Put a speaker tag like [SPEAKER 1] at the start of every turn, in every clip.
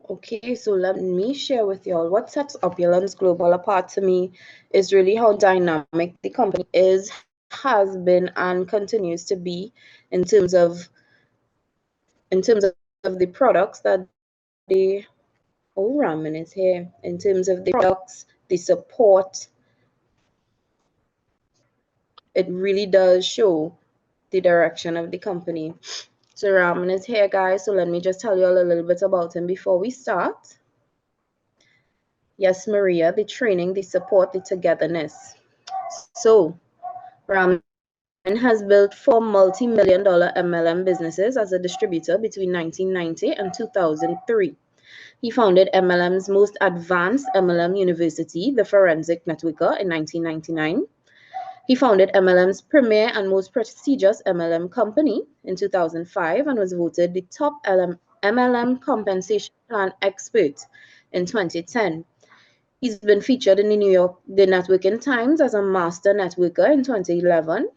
[SPEAKER 1] Okay, so let me share with y'all what sets Opulence Global apart to me is really how dynamic the company is, has been, and continues to be in terms of the products that they Raman is here. In terms of the products, the support, it really does show the direction of the company. So Raman is here, guys. So let me just tell you all a little bit about him before we start. Yes, Maria, the training, the support, the togetherness. So Raman has built 4 multi-million-dollar MLM businesses as a distributor between 1990 and 2003. He founded MLM's most advanced MLM university, the Forensic Networker, in 1999. He founded MLM's premier and most prestigious MLM company in 2005 and was voted the top MLM compensation plan expert in 2010. He's been featured in the Networking Times as a master networker in 2011,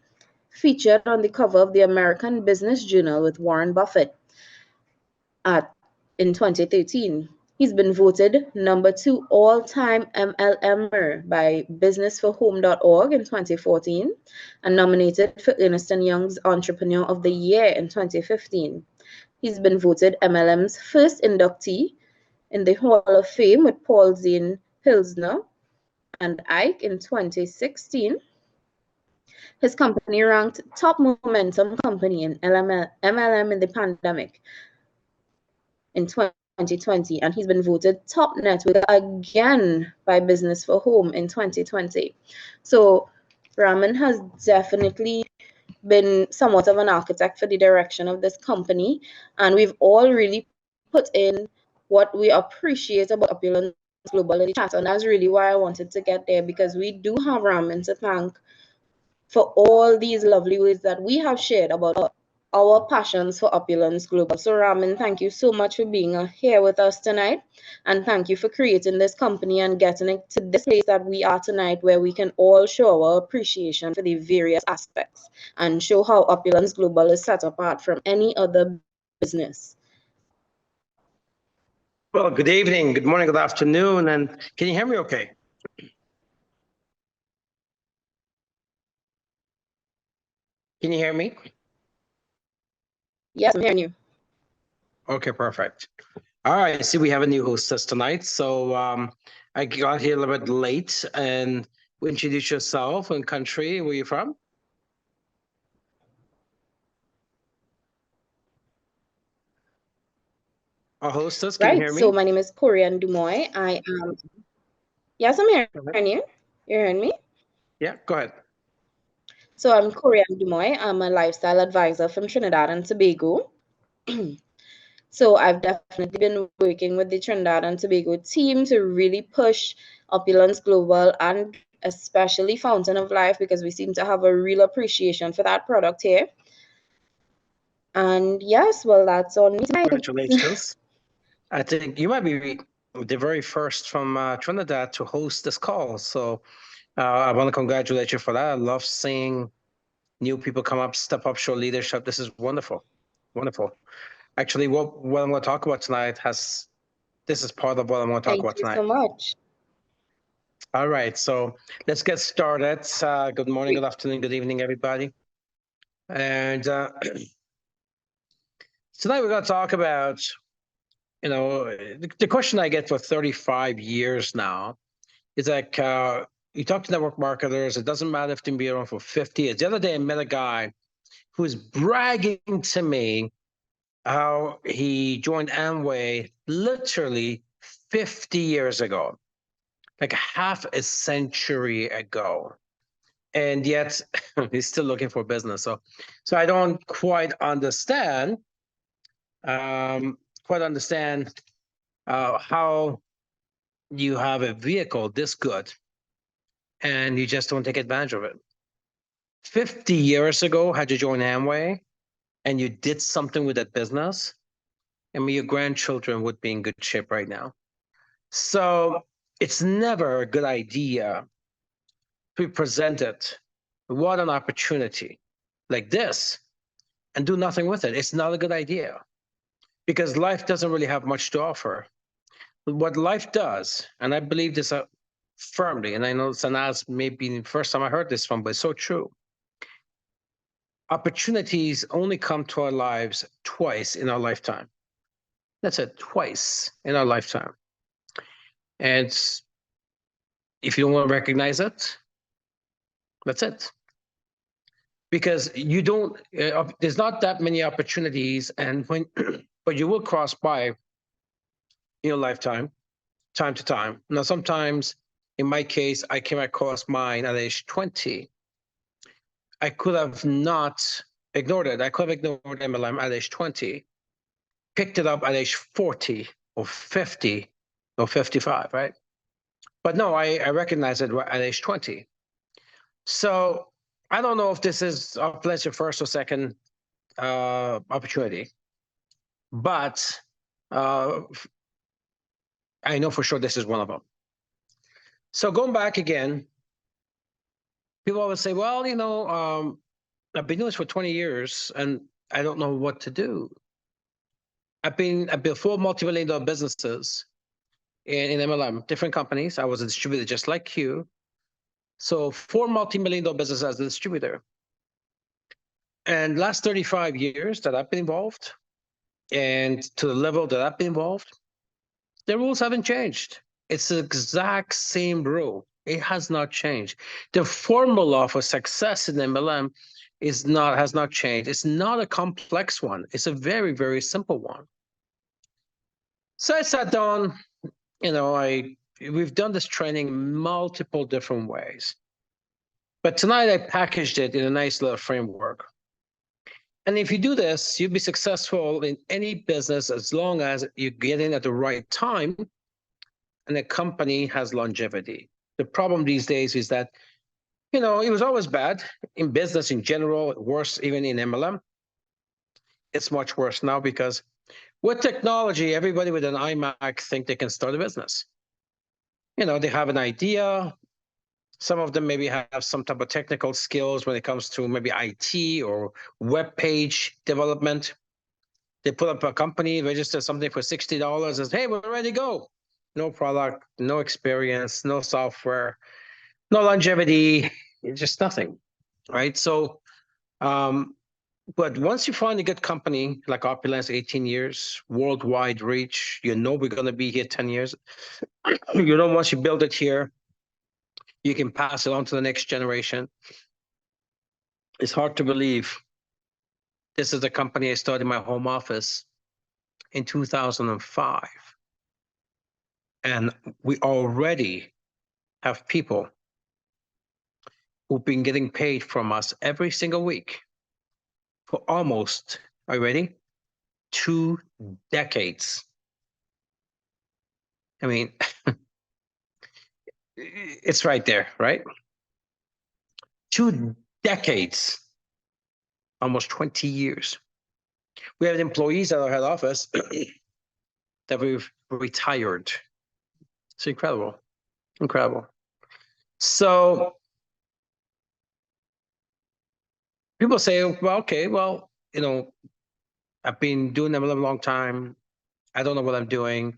[SPEAKER 1] featured on the cover of the American Business Journal with Warren Buffett in 2013. He's been voted #2 all-time MLMer by businessforhome.org in 2014 and nominated for Ernst & Young's Entrepreneur of the Year in 2015. He's been voted MLM's first inductee in the Hall of Fame with Paul Zane Pilsner and Ike in 2016. His company ranked top momentum company in MLM in the pandemic in 2020, and he's been voted top networker again by Business for Home in 2020. So Raman has definitely been somewhat of an architect for the direction of this company, and we've all really put in what we appreciate about Opulence Global in the chat, and that's really why I wanted to get there, because we do have Raman to thank for all these lovely words that we have shared about our passions for Opulence Global. So Raman, thank you so much for being here with us tonight, and thank you for creating this company and getting it to this place that we are tonight, where we can all show our appreciation for the various aspects and show how Opulence Global is set apart from any other business.
[SPEAKER 2] Well, good evening, good morning, good afternoon, and can you hear me okay? Can you hear me?
[SPEAKER 1] Yes, I'm hearing you.
[SPEAKER 2] Okay, perfect. All right, I see we have a new hostess tonight. So I got here a little bit late, and introduce yourself and country. Where you from? Our hostess, can you hear me?
[SPEAKER 1] So my name is Corian Dumoy. I am. Yes, I'm hearing you. You're hearing me?
[SPEAKER 2] Yeah, go ahead.
[SPEAKER 1] So I'm Corian Dumoy. I'm a lifestyle advisor from Trinidad and Tobago. So I've definitely been working with the Trinidad and Tobago team to really push Opulence Global and especially Fountain of Life, because we seem to have a real appreciation for that product here. And yes, well, that's on me tonight.
[SPEAKER 2] Congratulations. I think you might be the very first from Trinidad to host this call. So I want to congratulate you for that. I love seeing new people come up, step up, show leadership. This is wonderful, wonderful. Actually, what I'm going to talk about tonight this is part of what I'm going to talk about tonight.
[SPEAKER 1] Thank you so much.
[SPEAKER 2] All right, so let's get started. Good morning, good afternoon, good evening, everybody. And tonight we're going to talk about, you know, the question I get for 35 years now is like, you talk to network marketers, it doesn't matter if they've been around for 50 years. The other day I met a guy who was bragging to me how he joined Amway literally 50 years ago, like half a century ago. And yet he's still looking for business. So I don't quite understand, how you have a vehicle this good and you just don't take advantage of it. 50 years ago, had you joined Amway and you did something with that business, I mean, your grandchildren would be in good shape right now. So it's never a good idea to be presented what an opportunity like this and do nothing with it. It's not a good idea, because life doesn't really have much to offer. what life does, and I believe this firmly, and I know Sanaz may be the first time I heard this from, but it's so true. Opportunities only come to our lives twice in our lifetime. That's it, twice in our lifetime. And if you don't want to recognize it, that's it. Because you don't, there's not that many opportunities, and when, but you will cross by in your lifetime, time to time. Now, sometimes, in my case, I came across mine at age 20. I could have not ignored it. I could have ignored MLM at age 20, picked it up at age 40 or 50 or 55, right? But no, I recognized it at age 20. So I don't know if this is your first or second opportunity, but I know for sure this is one of them. So going back again, people always say, well, I've been doing this for 20 years and I don't know what to do. I've built 4 multi-million-dollar businesses in MLM, different companies. I was a distributor just like you. So 4 multi-million-dollar businesses as a distributor. And last 35 years that I've been involved, and to the level that I've been involved, the rules haven't changed. It's the exact same rule. It has not changed. The formula for success in MLM has not changed. It's not a complex one. It's a very, very simple one. So I sat down, we've done this training multiple different ways. But tonight I packaged it in a nice little framework. And if you do this, you'll be successful in any business as long as you get in at the right time and the company has longevity. The problem these days is that, it was always bad in business in general, worse even in MLM. It's much worse now because with technology, everybody with an iMac think they can start a business. They have an idea. Some of them maybe have some type of technical skills when it comes to maybe IT or web page development. They put up a company, register something for $60 and say, hey, we're ready to go. No product, no experience, no software, no longevity, just nothing, right? So, but once you find a good company like Opulence, 18 years, worldwide reach, we're going to be here 10 years. Once you build it here, you can pass it on to the next generation. It's hard to believe this is the company I started in my home office in 2005. And we already have people who've been getting paid from us every single week for almost, are you ready? 2 decades. I mean, it's right there, right? 2 decades, almost 20 years. We have employees at our head office that we've retired. It's incredible, incredible. So people say, well, okay, well, I've been doing them a long time. I don't know what I'm doing.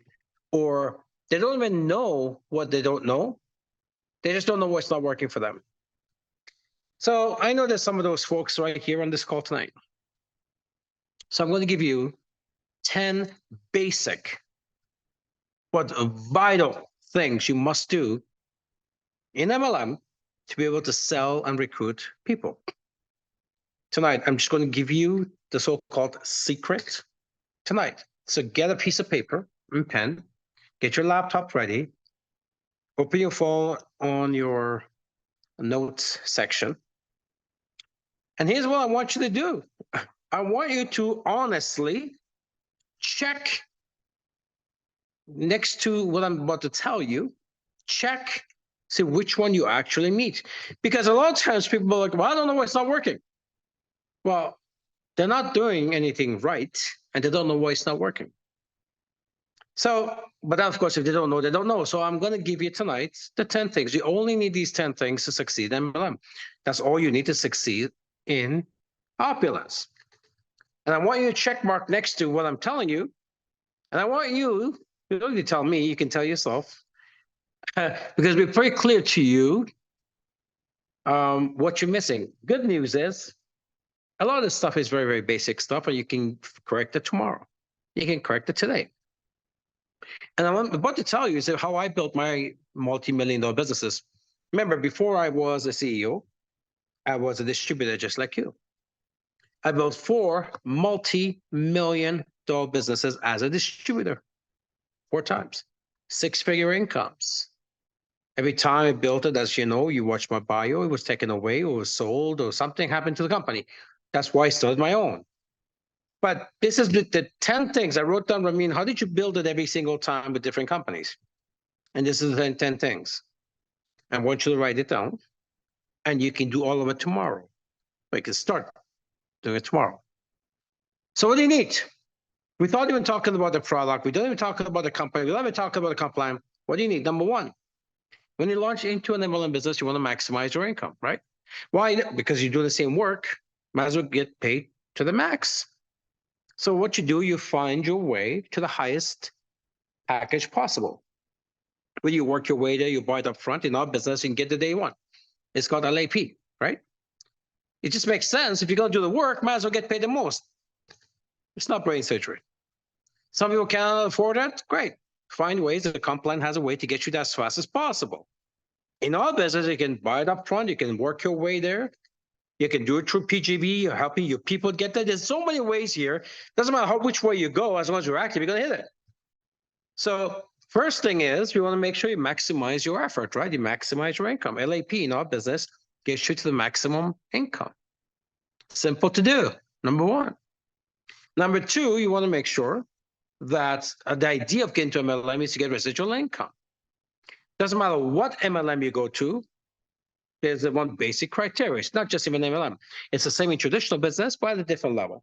[SPEAKER 2] Or they don't even know what they don't know. They just don't know what's not working for them. So I know there's some of those folks right here on this call tonight. So I'm going to give you 10 basic but vital things you must do in MLM to be able to sell and recruit people. Tonight, I'm just going to give you the so-called secret tonight. So get a piece of paper and pen, get your laptop ready, open your phone on your notes section. And here's what I want you to do. I want you to honestly check next to what I'm about to tell you, check, see which one you actually meet. Because a lot of times people are like, well, I don't know why it's not working. Well, they're not doing anything right, and they don't know why it's not working. So, but of course, if they don't know, they don't know. So I'm going to give you tonight the 10 things. You only need these 10 things to succeed in MLM. That's all you need to succeed in Opulence. And I want you to check mark next to what I'm telling you. And I want you You don't need to tell me, you can tell yourself. Because we're very clear to you what you're missing. Good news is a lot of this stuff is very, very basic stuff, and you can correct it tomorrow. You can correct it today. And I'm about to tell you is how I built my multi-million-dollar businesses. Remember, before I was a CEO, I was a distributor just like you. I built 4 multi-million-dollar businesses as a distributor, 4 times, 6-figure incomes. Every time I built it, as you know, you watch my bio, it was taken away or was sold or something happened to the company. That's why I started my own. But this is the 10 things I wrote down. Ramin, how did you build it every single time with different companies? And this is the 10 things. I want you to write it down, and you can do all of it tomorrow. We can start doing it tomorrow. So what do you need? We're not even talking about the product. We don't even talk about the company. We don't even talk about the compliance. What do you need? Number 1, when you launch into an MLM business, you want to maximize your income, right? Why? Because you do the same work, might as well get paid to the max. So what you do, you find your way to the highest package possible. When you work your way there, you buy it up front. In our business, you can get the day 1. It's called LAP, right? It just makes sense. If you're going to do the work, might as well get paid the most. It's not brain surgery. Some people can't afford it. Great. Find ways. The comp plan has a way to get you that as fast as possible. In our business, you can buy it up front. You can work your way there. You can do it through PGB. You're helping your people get there. There's so many ways here. Doesn't matter which way you go, as long as you're active, you're going to hit it. So first thing is, you want to make sure you maximize your effort, right? You maximize your income. LAP in our business gets you to the maximum income. Simple to do, number 1. Number 2, you want to make sure that the idea of getting to MLM is to get residual income. Doesn't matter what MLM you go to, there's the one basic criteria. It's not just even MLM. It's the same in traditional business, but at a different level.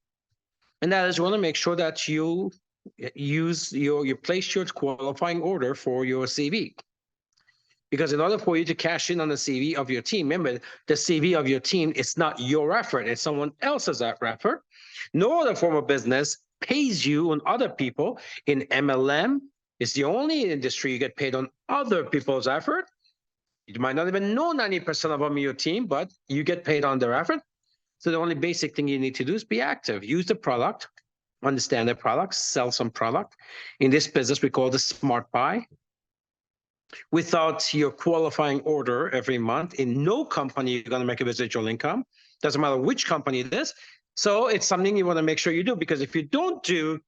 [SPEAKER 2] And that is you want to make sure that you place your qualifying order for your CV. Because in order for you to cash in on the CV of your team, remember, the CV of your team, it's not your effort, it's someone else's effort. No other form of business pays you on other people. In MLM, it's the only industry you get paid on other people's effort. You might not even know 90% of them in your team, but you get paid on their effort. So the only basic thing you need to do is be active. Use the product, understand the product, sell some product. In this business, we call it SmartBuy. Without your qualifying order every month, in no company you're going to make a residual income. Doesn't matter which company it is. So it's something you want to make sure you do, because if you don't do,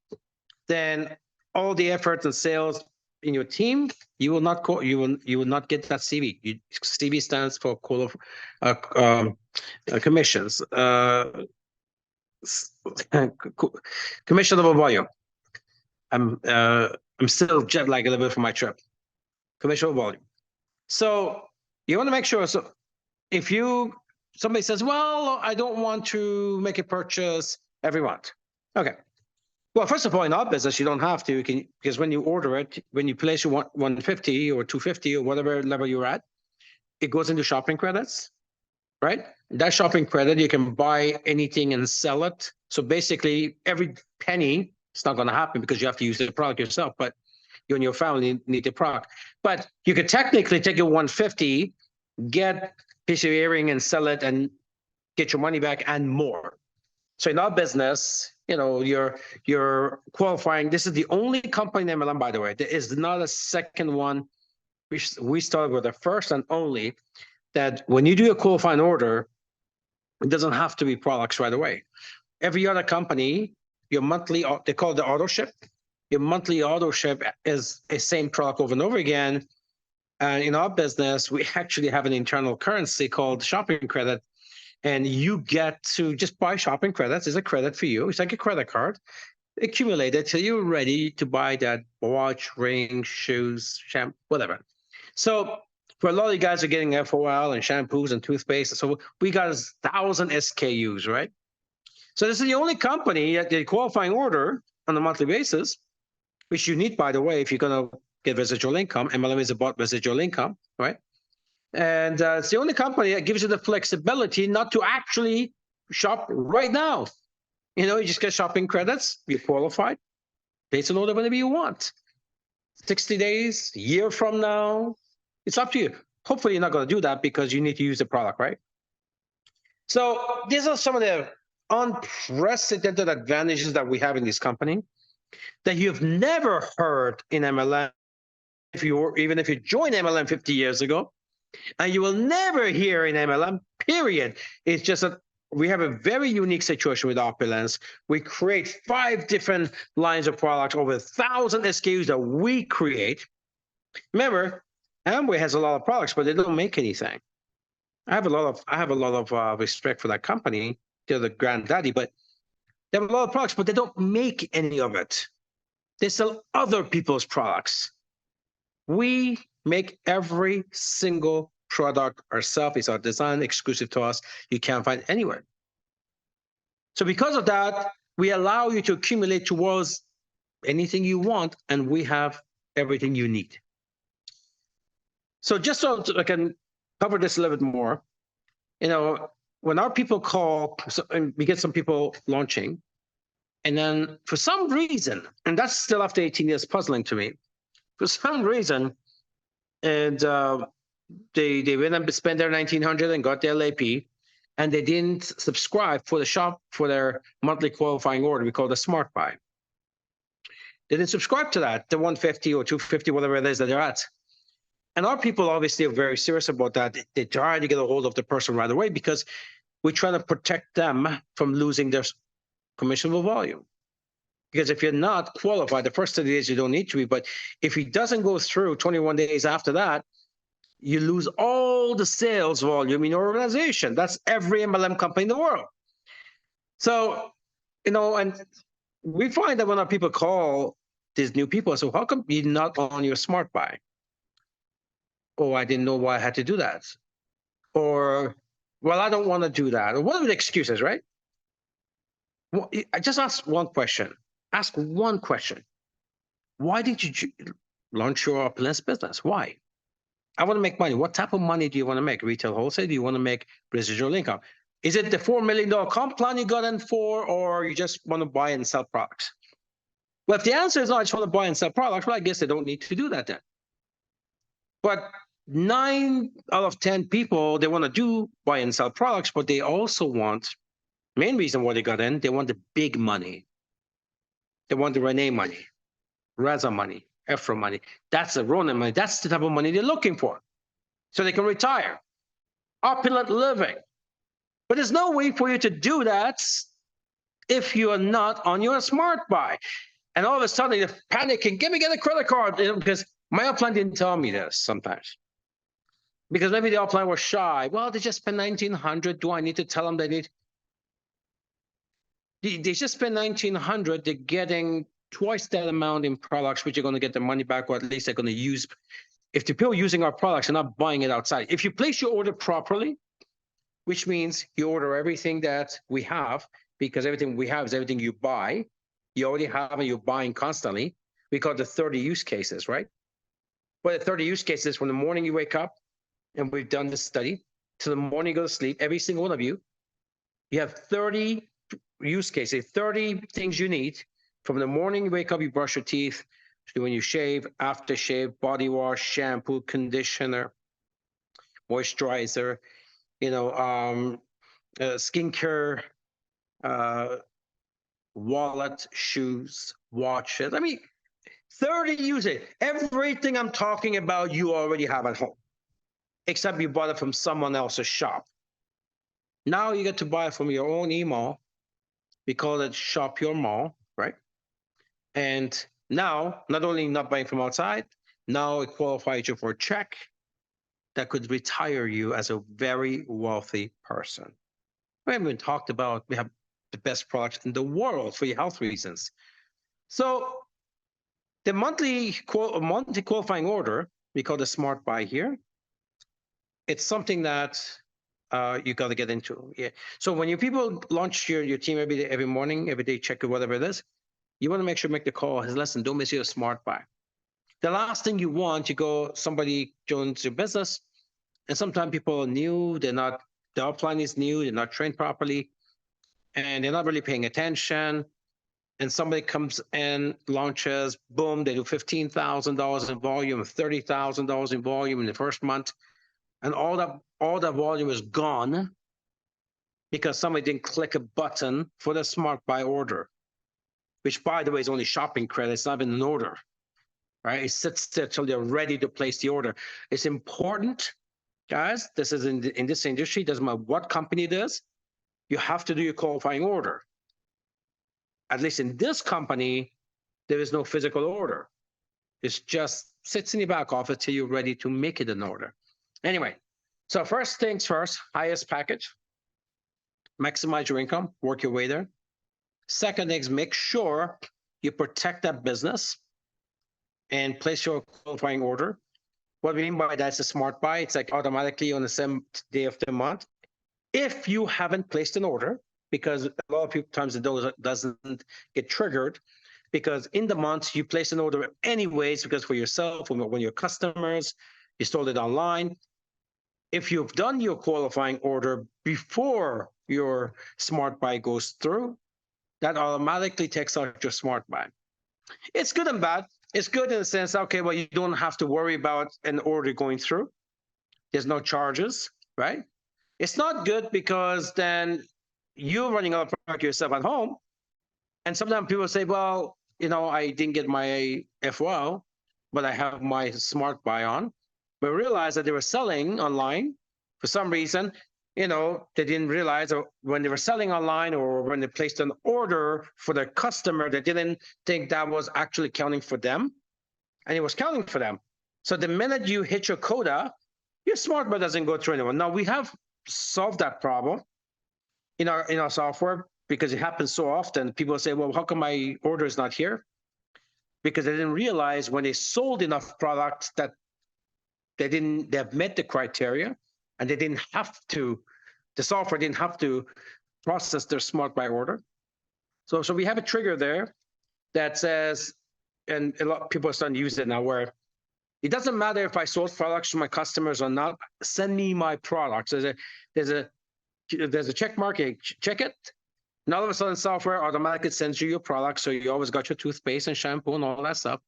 [SPEAKER 2] then all the effort and sales in your team, you will not get that CV. CV stands for commissions, commissionable volume. I'm still jet lagged a little bit from my trip. Commissionable volume. So you want to make sure. So if somebody says, well, I don't want to make a purchase every month. Okay. Well, first of all, in our business, you don't have to, because when you order it, when you place your 150 or 250 or whatever level you're at, it goes into shopping credits, right? That shopping credit, you can buy anything and sell it. So basically, every penny, it's not going to happen because you have to use the product yourself, but you and your family need the product. But you could technically take your 150, get a piece of earring and sell it and get your money back and more. So in our business, you're qualifying. This is the only company in MLM, by the way. There is not a second one. We started with the first and only that when you do a qualifying order, it doesn't have to be products right away. Every other company, your monthly, they call it the auto ship. Your monthly auto ship is a same product over and over again. And in our business, we actually have an internal currency called shopping credit. And you get to just buy shopping credits. It's a credit for you. It's like a credit card. Accumulate it till you're ready to buy that watch, ring, shoes, shampoo, whatever. So for a lot of you guys are getting FOL and shampoos and toothpaste. So we got 1,000 SKUs, right? So this is the only company at the qualifying order on a monthly basis, which you need, by the way, if you're going to get residual income. MLM is about residual income, right? And it's the only company that gives you the flexibility not to actually shop right now. You just get shopping credits, you're qualified, place an order whenever you want. 60 days, a year from now. It's up to you. Hopefully, you're not going to do that because you need to use the product, right? So these are some of the unprecedented advantages that we have in this company that you've never heard in MLM. Even if you joined MLM 50 years ago, and you will never hear in MLM, period. It's just that we have a very unique situation with Opulence. We create 5 different lines of products, over 1,000 SKUs that we create. Remember, Amway has a lot of products, but they don't make anything. I have a lot of respect for that company. They're the granddaddy, but they have a lot of products, but they don't make any of it. They sell other people's products. We make every single product ourselves. It's our design, exclusive to us. You can't find it anywhere. So because of that, we allow you to accumulate towards anything you want, and we have everything you need. So just so I can cover this a little bit more, when our people call, and we get some people launching, and then for some reason, and that's still after 18 years puzzling to me, for some reason, and they went and spent their $1,900 and got their LAP, and they didn't subscribe for the shop for their monthly qualifying order. We call it a SmartBuy. They didn't subscribe to that, the 150 or 250, whatever it is that they're at. And our people obviously are very serious about that. They try to get a hold of the person right away because we're trying to protect them from losing their commissionable volume. Because if you're not qualified, the first 30 days you don't need to be, but if it doesn't go through 21 days after that, you lose all the sales volume in your organization. That's every MLM company in the world. So, and we find that when our people call these new people, so how come you're not on your SmartBuy? Oh, I didn't know why I had to do that. Or, well, I don't want to do that. Or what are the excuses, right? Well, I just ask one question. Ask one question. Why did you launch your Opulence business? Why? I want to make money. What type of money do you want to make? Retail, wholesale? Do you want to make residual income? Is it the $4 million comp plan you got in for, or you just want to buy and sell products? Well, if the answer is no, I just want to buy and sell products, well, I guess they don't need to do that then. But 9 out of 10 people, they want to do buy and sell products, but they also want, main reason why they got in, they want the big money. They want the Renee money, Raza money, Efra money. That's the Ronan money. That's the type of money they're looking for. So they can retire. Opulent living. But there's no way for you to do that if you are not on your SmartBuy. And all of a sudden you're panicking, get a credit card, because my upline didn't tell me this sometimes. Because maybe the upline was shy. Well, they just spent $1,900. Do I need to tell them they need? They just spent $1,900. They're getting twice that amount in products, which you're going to get the money back, or at least they're going to use. If the people using our products are not buying it outside, if you place your order properly, which means you order everything that we have, because everything we have is everything you buy. You already have and you're buying constantly. We call it the 30 use cases, right? Well, the 30 use cases from the morning you wake up, and we've done this study, to the morning you go to sleep, every single one of you, you have 30 use cases, 30 things you need. From the morning you wake up, you brush your teeth, when you shave, aftershave, body wash, shampoo, conditioner, moisturizer, skincare, wallet, shoes, watches. 30 uses. Everything I'm talking about, you already have at home, except you bought it from someone else's shop. Now you get to buy it from your own email. We call it Shop Your Mall, right? And now, not only not buying from outside, now it qualifies you for a check that could retire you as a very wealthy person. We haven't even talked about, we have the best products in the world for your health reasons. So the monthly qualifying order, we call the SmartBuy here. It's something that you got to get into. Yeah. So when your people launch your team every morning, every day, check it, whatever it is, you want to make sure make the call. Listen, don't miss your SmartBuy. The last thing you want, somebody joins your business, and sometimes people are new, the upline is new, they're not trained properly, and they're not really paying attention. and somebody comes and launches, boom, they do $15,000 in volume, $30,000 in volume in the first month, and all that volume is gone because somebody didn't click a button for the SmartBuy order, which, by the way, is only shopping credit. It's not even an order, right? It sits there till they're ready to place the order. It's important, guys. This is in this industry. Doesn't matter what company it is. You have to do your qualifying order. At least in this company, there is no physical order. It just sits in the back office till you're ready to make it an order. Anyway, so first things first, highest package. Maximize your income, work your way there. Second thing is make sure you protect that business and place your qualifying order. What we mean by that is a SmartBuy. It's like automatically on the same day of the month. If you haven't placed an order, because a lot of people times it doesn't get triggered, because in the month you place an order anyways, because for yourself, when your customers, you sold it online. If you've done your qualifying order before your SmartBuy goes through, that automatically takes out your SmartBuy. It's good and bad. It's good in the sense, okay, well, you don't have to worry about an order going through. There's no charges, right? It's not good because then you're running out of product yourself at home. And sometimes people say, well, I didn't get my FOL, but I have my SmartBuy on. But realize that they were selling online for some reason. They didn't realize when they were selling online or when they placed an order for their customer, they didn't think that was actually counting for them, and it was counting for them. So the minute you hit your quota, your SmartBuy doesn't go through anyone. Now we have solved that problem in our software because it happens so often. People say, well, how come my order is not here? Because they didn't realize when they sold enough products that they have met the criteria, and the software didn't have to process their SmartBuy order. So we have a trigger there that says, and a lot of people are starting to use it now, where it doesn't matter if I sold products to my customers or not, send me my products. There's a check mark, check it. And all of a sudden software automatically sends you your products. So you always got your toothpaste and shampoo and all that stuff,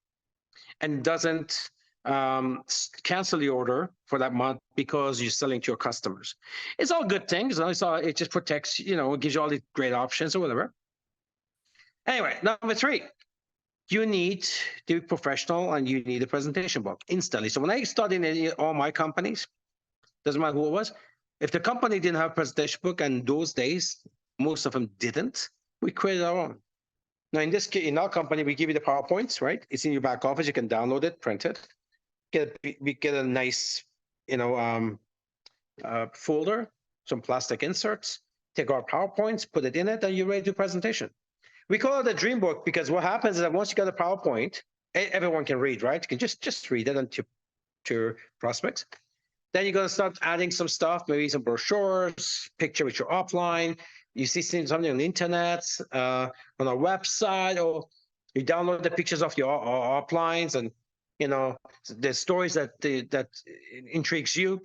[SPEAKER 2] and doesn't cancel the order for that month because you're selling to your customers. It's all good things. It just protects, it gives you all these great options or whatever. Anyway, number 3, you need to be professional and you need a presentation book instantly. So when I started in all my companies, doesn't matter who it was, if the company didn't have a presentation book, and those days, most of them didn't, we created our own. Now, in this case, in our company, we give you the PowerPoints, right? It's in your back office. You can download it, print it. We get a nice, folder, some plastic inserts, take our PowerPoints, put it in it, and you're ready to do presentation. We call it a dream book because what happens is that once you get a PowerPoint, everyone can read, right? You can just read it to your prospects. Then you're going to start adding some stuff, maybe some brochures, picture with your upline. You see something on the internet, on our website, or you download the pictures of your uplines and the stories that intrigues you.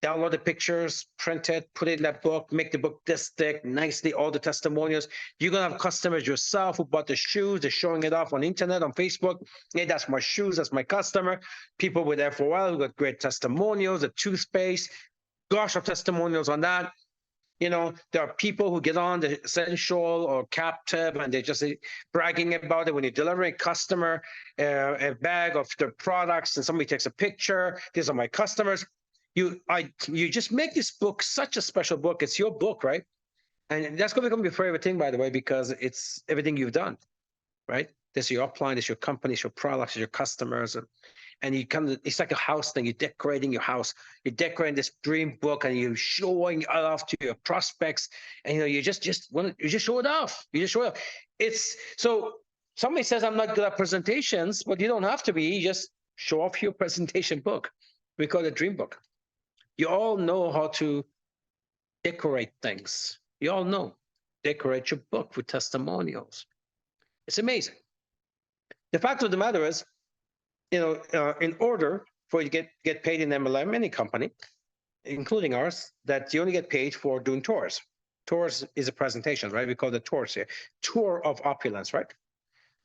[SPEAKER 2] Download the pictures, print it, put it in that book, make the book this thick, nicely, all the testimonials. You're going to have customers yourself who bought the shoes. They're showing it off on internet, on Facebook. Hey, that's my shoes. That's my customer. People with FOL who got great testimonials, the toothpaste. Gosh, of testimonials on that. There are people who get on the Essential or Captive and they're just bragging about it when you're delivering a customer a bag of their products and somebody takes a picture. These are my customers. You just make this book such a special book. It's your book, right? And that's going to become your favorite thing, by the way, because it's everything you've done, right? This is your upline, it's your company, it's your products, it's your customers. And it's like a house thing. You're decorating your house. You're decorating this dream book, and you're showing it off to your prospects. And you just show it off. You just show it off. It's so somebody says I'm not good at presentations, but you don't have to be. You just show off your presentation book. We call it dream book. You all know how to decorate things. You all know. Decorate your book with testimonials. It's amazing. The fact of the matter is, in order for you to get paid in MLM, any company, including ours, that you only get paid for doing tours. Tours is a presentation, right? We call it tours here. Tour of opulence, right?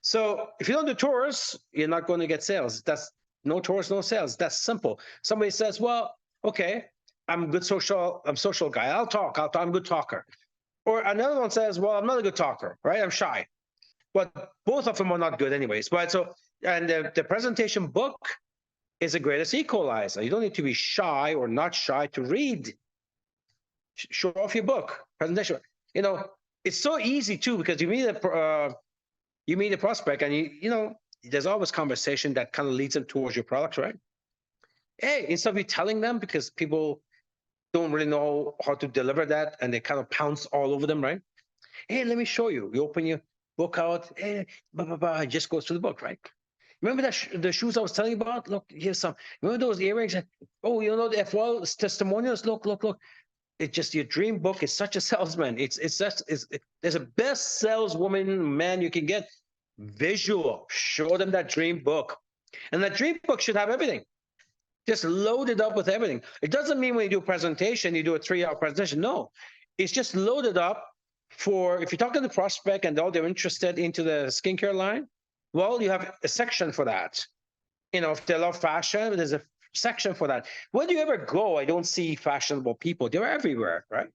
[SPEAKER 2] So if you don't do tours, you're not going to get sales. That's no tours, no sales. That's simple. Somebody says, well, okay, I'm social guy. I'll talk. I'm a good talker. Or another one says, well, I'm not a good talker, right? I'm shy. But both of them are not good anyways. But and the presentation book is the greatest equalizer. You don't need to be shy or not shy to read. Show off your book, presentation. It's so easy too, because you meet a prospect, and there's always conversation that kind of leads them towards your product, right? Hey, instead of you telling them, because people don't really know how to deliver that, and they kind of pounce all over them, right? Hey, let me show you. You open your book out, hey, blah, blah, blah, it just goes to the book, right? Remember the shoes I was telling you about? Look, here's some. Remember those earrings? Oh, the F1 testimonials? Look. It's just your dream book is such a salesman. There's a best saleswoman man you can get. Visual. Show them that dream book. And that dream book should have everything. Just load it up with everything. It doesn't mean when you do a presentation, you do a 3-hour presentation. No, it's just loaded up for, if you're talking to the prospect and they're interested into the skincare line, well, you have a section for that. If they love fashion, there's a section for that. Where do you ever go? I don't see fashionable people. They're everywhere, right?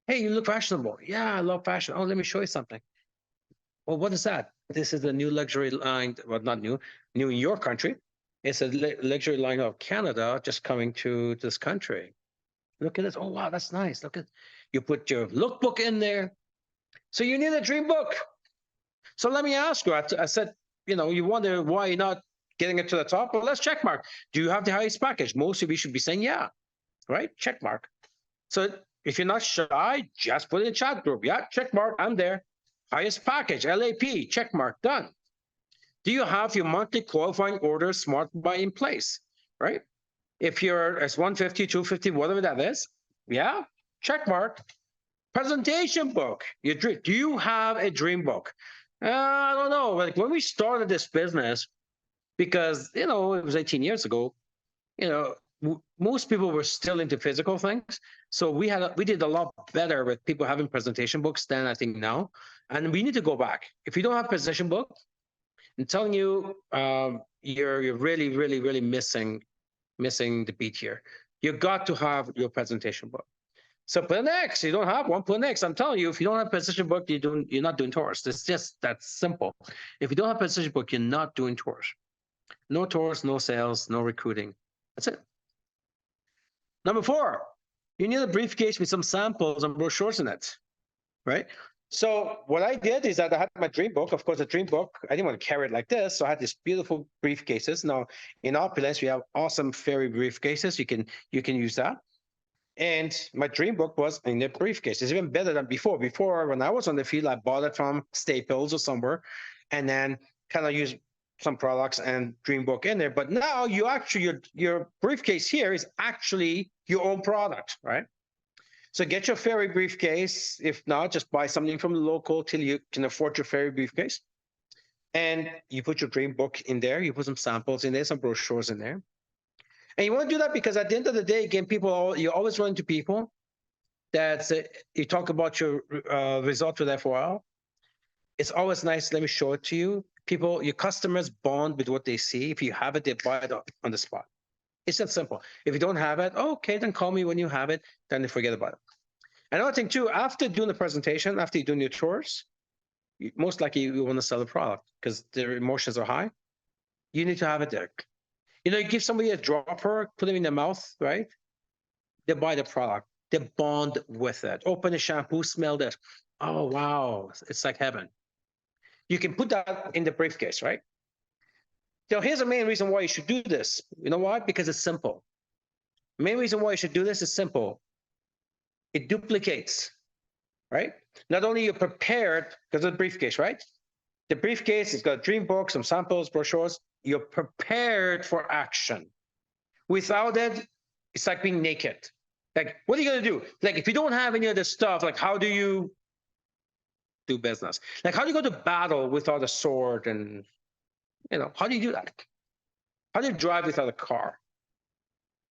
[SPEAKER 2] Hey, you look fashionable. Yeah, I love fashion. Oh, let me show you something. Well, what is that? This is a new luxury line. Well, not new in your country. It's a luxury line of Canada just coming to this country. Look at this. Oh, wow, that's nice. Look at, you put your lookbook in there. So you need a dream book. So let me ask you, I said, you wonder why you're not getting it to the top. Well, let's check mark. Do you have the highest package? Most of you should be saying, yeah, right? Check mark. So if you're not shy, just put it in the chat group. Yeah, check mark. I'm there. Highest package, LAP, check mark, done. Do you have your monthly qualifying orders SmartBuy in place, right? If you're as 150, 250, whatever that is, yeah, check mark. Presentation book. Do you have a dream book? I don't know. Like when we started this business, because it was 18 years ago, most people were still into physical things. So we did a lot better with people having presentation books than I think now. And we need to go back. If you don't have presentation book, I'm telling you, you're really, really, really missing the beat here. You got to have your presentation book. So put an X. You don't have one, put an X. I'm telling you, if you don't have a presentation book, you're not doing tours. It's just that simple. If you don't have a presentation book, you're not doing tours. No tours, no sales, no recruiting. That's it. Number 4, you need a briefcase with some samples and brochures in it, right? So what I did is that I had my dream book. Of course, a dream book, I didn't want to carry it like this. So I had these beautiful briefcases. Now, in Opulence, we have awesome fairy briefcases. You can use that. And my dream book was in the briefcase. It's even better than before. Before, when I was on the field, I bought it from Staples or somewhere, and then kind of used some products and dream book in there. But now you actually, your briefcase here is actually your own product, right? So get your fairy briefcase. If not, just buy something from the local till you can afford your fairy briefcase. And you put your dream book in there. You put some samples in there, some brochures in there. And you want to do that because at the end of the day, again, you always run into people that you talk about your result with FOL. It's always nice. Let me show it to you. Your customers bond with what they see. If you have it, they buy it on the spot. It's that simple. If you don't have it, okay, then call me when you have it. Then they forget about it. Another thing too, after doing the presentation, after you're doing your tours, most likely you want to sell the product because their emotions are high. You need to have it there. You give somebody a dropper, put them in their mouth, right? They buy the product. They bond with it. Open the shampoo, smell this. Oh, wow. It's like heaven. You can put that in the briefcase, right? So here's the main reason why you should do this. You know why? Because it's simple. The main reason why you should do this is simple. It duplicates, right? Not only you're prepared, because of the briefcase, right? The briefcase has got a dream book, some samples, brochures. You're prepared for action. Without it, it's like being naked. Like, what are you going to do? Like, if you don't have any of this stuff, like, how do you do business? Like, how do you go to battle without a sword? And, how do you do that? How do you drive without a car?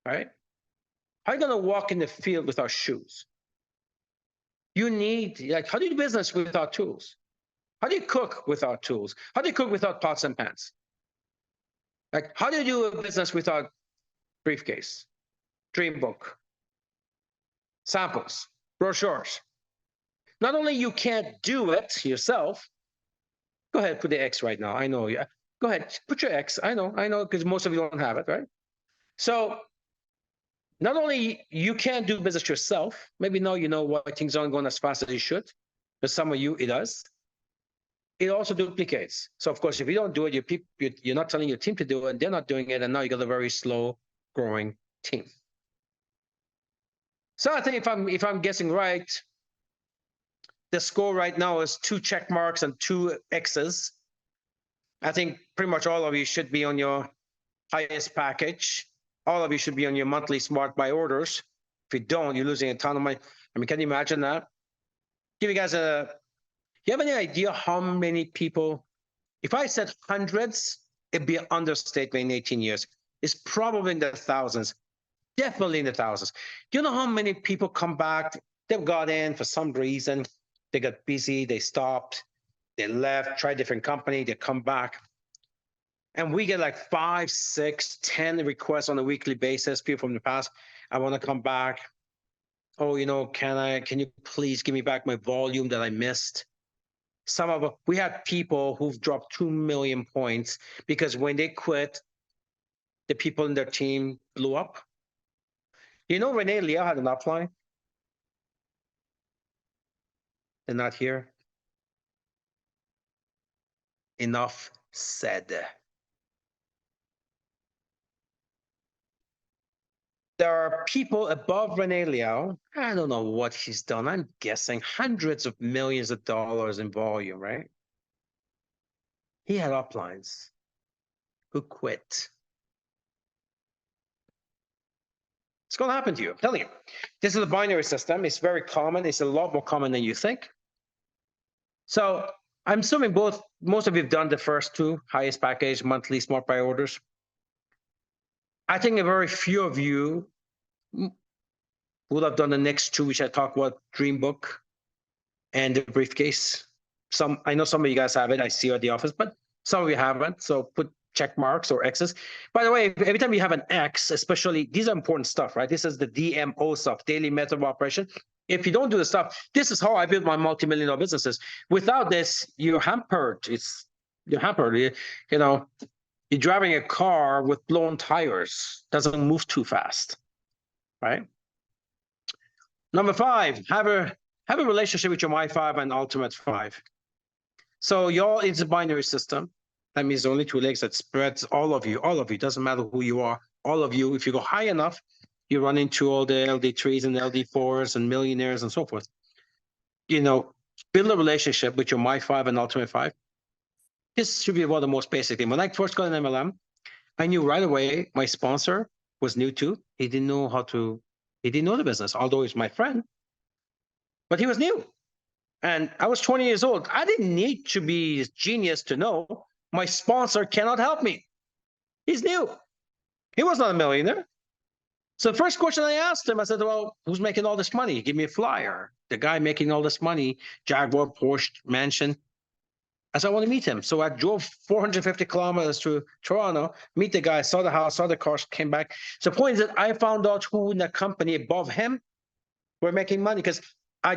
[SPEAKER 2] Right? How are you going to walk in the field without shoes? You need, like, how do you do business without tools? How do you cook without tools? How do you cook without pots and pans? Like, how do you do a business without briefcase, dream book, samples, brochures? Not only you can't do it yourself, go ahead, put the X right now. I know, yeah. Go ahead, put your X. I know, because most of you don't have it, right? So not only you can't do business yourself, maybe now you know why things aren't going as fast as you should, but some of you, it does. It also duplicates. So of course, if you don't do it, you're not telling your team to do it, and they're not doing it, and now you got a very slow growing team. So I think if I'm guessing right, the score right now is 2 check marks and 2 X's. I think pretty much all of you should be on your highest package. All of you should be on your monthly SmartBuy orders. If you don't, you're losing a ton of money. I mean, can you imagine that? Give you guys you have any idea how many people, if I said hundreds, it'd be an understatement in 18 years. It's probably in the thousands, definitely in the thousands. Do you know how many people come back? They've got in for some reason, they got busy, they stopped, they left, tried a different company, they come back. And we get like 5, 6, 10 requests on a weekly basis, people from the past. I want to come back. Oh, can you please give me back my volume that I missed? We had people who've dropped 2 million points because when they quit, the people in their team blew up. Renee Leah had an upline. They're not here. Enough said. There are people above Renee Liao. I don't know what she's done. I'm guessing hundreds of millions of dollars in volume, right? He had uplines who quit. It's going to happen to you. I'm telling you. This is a binary system. It's very common. It's a lot more common than you think. So I'm assuming most of you have done the first 2 highest package monthly SmartBuy orders. I think a very few of you would have done the next 2, which I talked about, Dream Book and the Briefcase. I know some of you guys have it. I see you at the office, but some of you haven't. So put check marks or X's. By the way, every time you have an X, especially, these are important stuff, right? This is the DMO stuff, daily method of operation. If you don't do the stuff, this is how I build my multi-million-dollar businesses. Without this, you're hampered. You're hampered. You're driving a car with blown tires. Doesn't move too fast, right? Number 5, have a relationship with your My 5 and Ultimate 5. So it's a binary system. That means only 2 legs that spreads all of you, doesn't matter who you are, all of you. If you go high enough, you run into all the LD3s and LD4s and millionaires and so forth. Build a relationship with your My 5 and Ultimate 5. This should be one of the most basic things. When I first got an MLM, I knew right away my sponsor was new too. He didn't know the business, although he's my friend, but he was new. And I was 20 years old. I didn't need to be a genius to know my sponsor cannot help me. He's new. He was not a millionaire. So the first question I asked him, I said, well, who's making all this money? Give me a flyer. The guy making all this money, Jaguar, Porsche, mansion. I said, I want to meet him. So I drove 450 kilometers to Toronto, meet the guy, saw the house, saw the cars, came back. So the point is that I found out who in the company above him were making money because I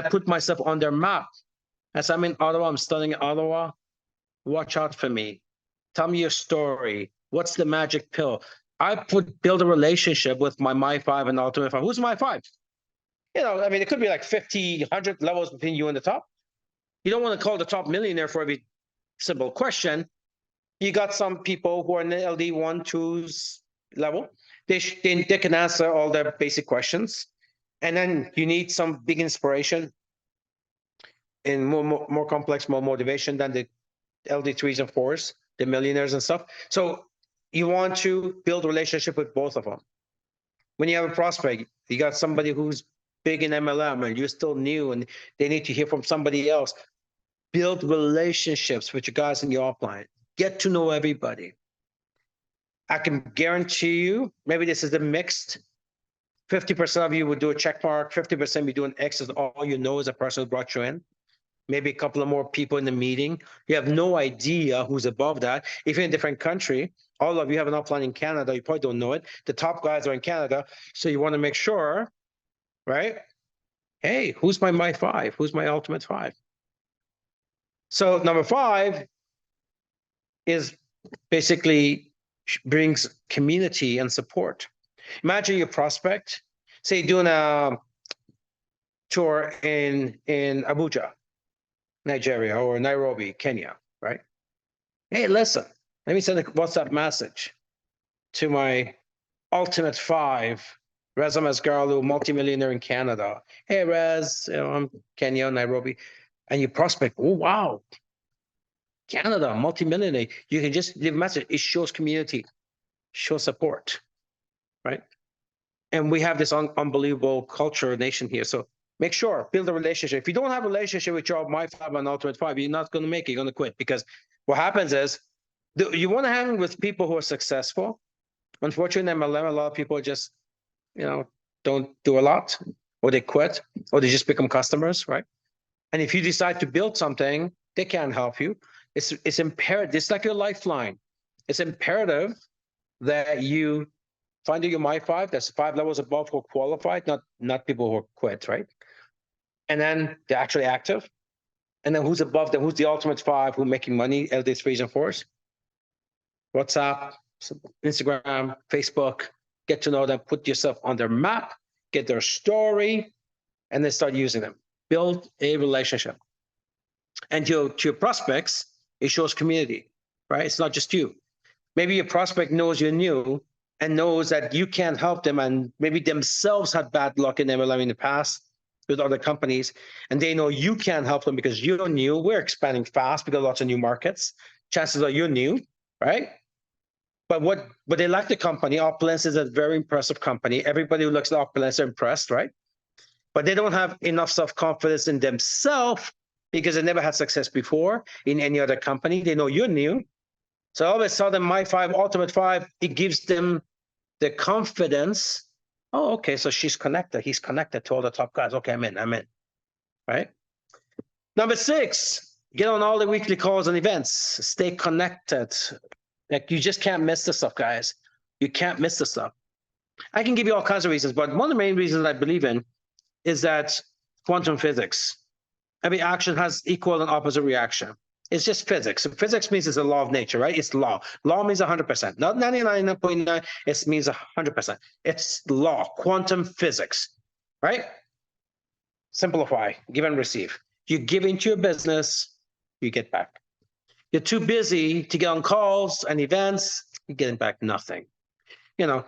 [SPEAKER 2] put myself on their map. As I'm in Ottawa, I'm studying Ottawa. Watch out for me. Tell me your story. What's the magic pill? I build a relationship with my My 5 and Ultimate 5. Who's My 5? It could be like 50, 100 levels between you and the top. You don't want to call the top millionaire for every simple question. You got some people who are in the LD1, 2s level. They can answer all their basic questions. And then you need some big inspiration and more complex, more motivation than the LD3s and 4s, the millionaires and stuff. So you want to build a relationship with both of them. When you have a prospect, you got somebody who's big in MLM and you're still new and they need to hear from somebody else. Build relationships with you guys in your upline. Get to know everybody. I can guarantee you, maybe this is the mixed 50% of you would do a check mark, 50% be doing X, is all you know is the person who brought you in. Maybe a couple of more people in the meeting. You have no idea who's above that. If you're in a different country, all of you have an upline in Canada, you probably don't know it. The top guys are in Canada, so you want to make sure, right? Hey, who's my 5? Who's my ultimate 5? So number 5 is basically brings community and support. Imagine your prospect, say doing a tour in Abuja, Nigeria, or Nairobi, Kenya, right? Hey, listen, let me send a WhatsApp message to my ultimate 5, Reza Masgarlu, multimillionaire in Canada. Hey, Rez, I'm Kenya, Nairobi. And you prospect, oh, wow, Canada, multimillionaire. You can just leave a message. It shows community, shows support, right? And we have this unbelievable culture nation here. So make sure, build a relationship. If you don't have a relationship with your my 5 and ultimate 5, you're not going to make it. You're going to quit, because what happens is you want to hang with people who are successful. Unfortunately, in MLM, a lot of people just, don't do a lot, or they quit, or they just become customers, right? And if you decide to build something, they can't help you. It's imperative. It's like your lifeline. It's imperative that you find your my 5. That's 5 levels above who are qualified, not people who are quit, right? And then they're actually active. And then who's above them? Who's the ultimate 5 who are making money, LD3s and 4s? WhatsApp, Instagram, Facebook, get to know them, put yourself on their map, get their story, and then start using them. Build a relationship. And to your prospects, it shows community, right? It's not just you. Maybe your prospect knows you're new and knows that you can't help them, and maybe themselves had bad luck in MLM in the past with other companies, and they know you can't help them because you're new. We're expanding fast because lots of new markets. Chances are you're new, right? But they like the company. Opulence is a very impressive company. Everybody who looks at Opulence are impressed, right? But they don't have enough self-confidence in themselves because they never had success before in any other company. They know you're new. So all of a sudden, my 5, ultimate 5, it gives them the confidence. Oh, okay, so she's connected. He's connected to all the top guys. Okay, I'm in, right? Number 6, get on all the weekly calls and events. Stay connected. Like, you just can't miss this stuff, guys. You can't miss this stuff. I can give you all kinds of reasons, but one of the main reasons I believe in is that quantum physics. Every action has equal and opposite reaction. It's just physics. Physics means it's a law of nature, right? It's law. Law means 100%, not 99.9. It means 100%. It's law, quantum physics, right? Simplify, give and receive. You give into your business, you get back. You're too busy to get on calls and events, you're getting back nothing. Yeah,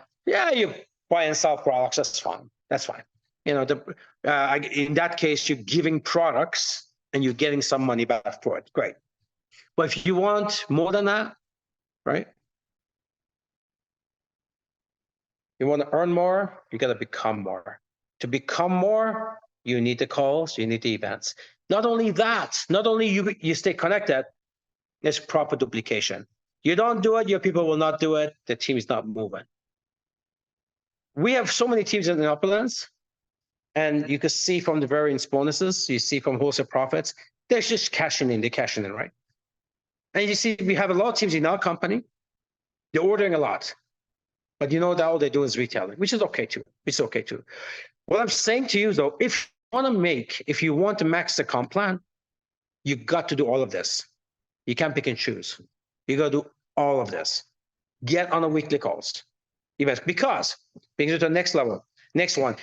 [SPEAKER 2] you buy and sell products, that's fine. That's fine. In that case, you're giving products and you're getting some money back for it. Great. But if you want more than that, right? You want to earn more, you got to become more. To become more, you need the calls, you need the events. Not only that, not only you stay connected, there's proper duplication. You don't do it, your people will not do it, the team is not moving. We have so many teams in the Opulence, and you can see from the variance bonuses, you see from wholesale profits, they're just cashing in, right? And you see, we have a lot of teams in our company, they're ordering a lot, but that all they do is retailing, which is okay too. It's okay too. What I'm saying to you though, if you want to max the comp plan, you got to do all of this. You can't pick and choose. You got to do all of this. Get on the weekly calls. Because brings you to the next level. Next one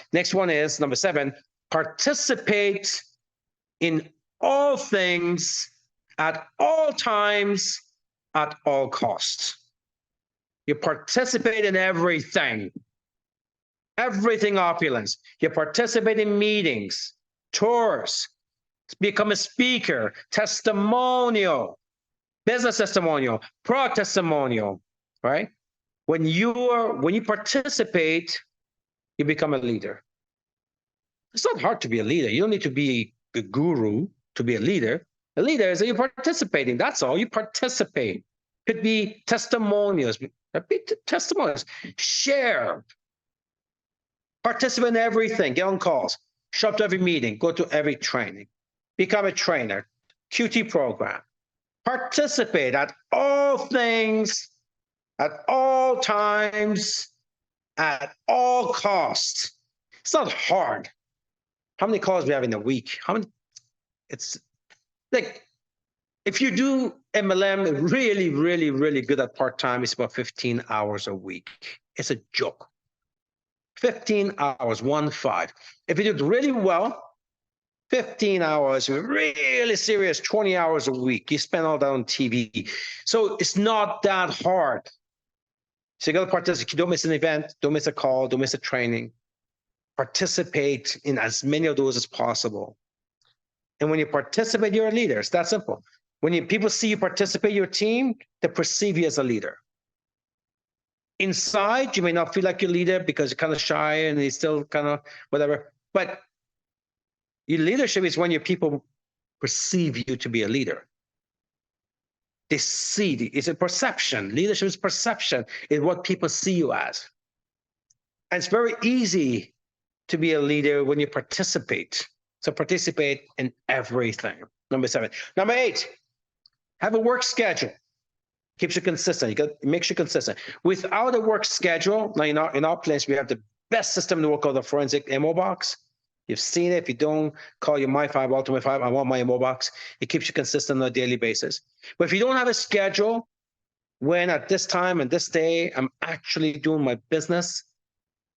[SPEAKER 2] is number 7, participate in all things at all times, at all costs. You participate in everything Opulence. You participate in meetings, tours, become a speaker, testimonial, business testimonial, product testimonial, right? When you participate, you become a leader. It's not hard to be a leader. You don't need to be a guru to be a leader. A leader is that you're participating. That's all. You participate. Could be testimonials. Share. Participate in everything, get on calls, show up to every meeting, go to every training, become a trainer, QT program. Participate at all things, at all times, at all costs. It's not hard. How many calls do we have in a week? How many? It's like, if you do MLM really, really, really good at part-time, it's about 15 hours a week. It's a joke. 15 hours, 1-5. If you do it really well, 15 hours, really serious, 20 hours a week. You spend all that on TV. So it's not that hard. So you got to participate. Don't miss an event. Don't miss a call. Don't miss a training. Participate in as many of those as possible. And when you participate, you're a leader. It's that simple. When people see you participate, your team, they perceive you as a leader. Inside, you may not feel like you're a leader because you're kind of shy and you're still kind of whatever. But your leadership is when your people perceive you to be a leader. They see, it's a perception. Leadership is perception. It's what people see you as. And it's very easy to be a leader when you participate. So participate in everything. Number 7. Number 8, have a work schedule. Keeps you consistent. You got makes you consistent. Without a work schedule, now in our place, we have the best system in the world called the forensic MO box. You've seen it. If you don't, call your My 5 Ultimate 5. I want my MO box. It keeps you consistent on a daily basis. But if you don't have a schedule, when at this time and this day, I'm actually doing my business,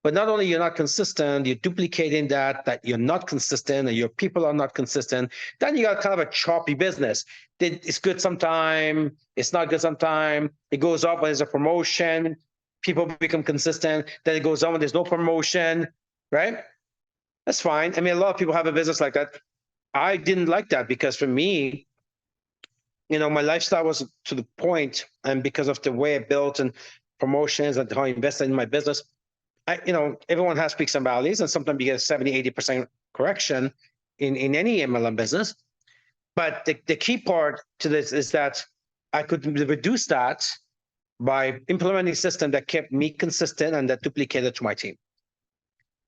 [SPEAKER 2] but not only you're not consistent, you're duplicating that you're not consistent and your people are not consistent, then you got kind of a choppy business. It's good sometime, it's not good sometime. It goes up when there's a promotion, people become consistent, then it goes on when there's no promotion, right? That's fine. I mean, a lot of people have a business like that. I didn't like that because for me, my lifestyle was to the point, and because of the way I built and promotions and how I invested in my business, everyone has peaks and valleys, and sometimes you get a 70, 80% correction in any MLM business. But the key part to this is that I could reduce that by implementing a system that kept me consistent and that duplicated to my team.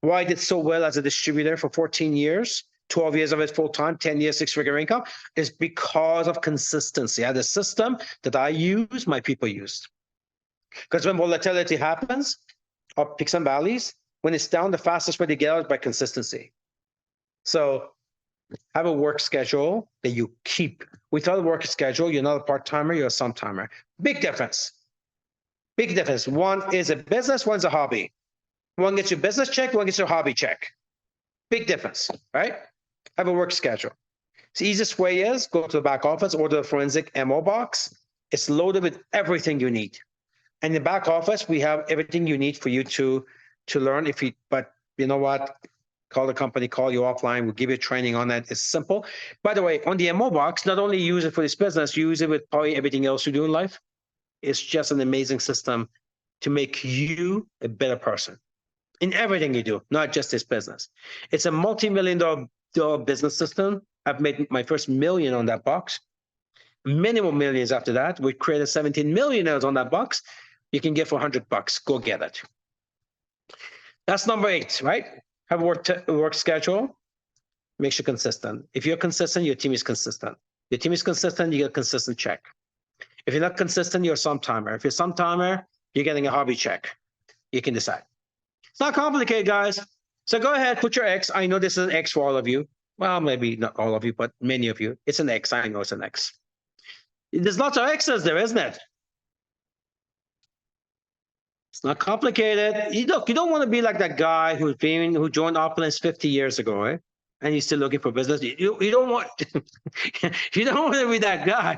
[SPEAKER 2] Why I did so well as a distributor for 14 years, 12 years of it full-time, 10 years, 6-figure income, is because of consistency. I had a system that I used, my people used. Because when volatility happens, or peaks and valleys, when it's down, the fastest way to get out is by consistency. So have a work schedule that you keep. Without a work schedule, you're not a part-timer, you're a some-timer. Big difference. Big difference. One is a business, one's a hobby. One gets your business check, one gets your hobby check. Big difference, right? Have a work schedule. The easiest way is go to the back office, order the forensic MO box. It's loaded with everything you need. And in the back office, we have everything you need for you to learn. But you know what? Call the company, call you offline. We'll give you training on that. It's simple. By the way, on the MO box, not only use it for this business, use it with probably everything else you do in life. It's just an amazing system to make you a better person in everything you do, not just this business. It's a multi-million-dollar business system. I've made my first million on that box. Minimum millions after that. We created 17 millionaires on that box. You can get for $100. Go get it. That's number 8, right? Have a work schedule. Makes you consistent. If you're consistent, your team is consistent. Your team is consistent, you get a consistent check. If you're not consistent, you're a some-timer. If you're a some-timer, you're getting a hobby check. You can decide. It's not complicated, guys. So go ahead, put your X. I know this is an X for all of you. Well, maybe not all of you, but many of you. It's an X. I know it's an X. There's lots of X's there, isn't it? It's not complicated. You don't want to be like that guy who joined Opulence 50 years ago, right? And he's still looking for business. You don't want you don't want to be that guy.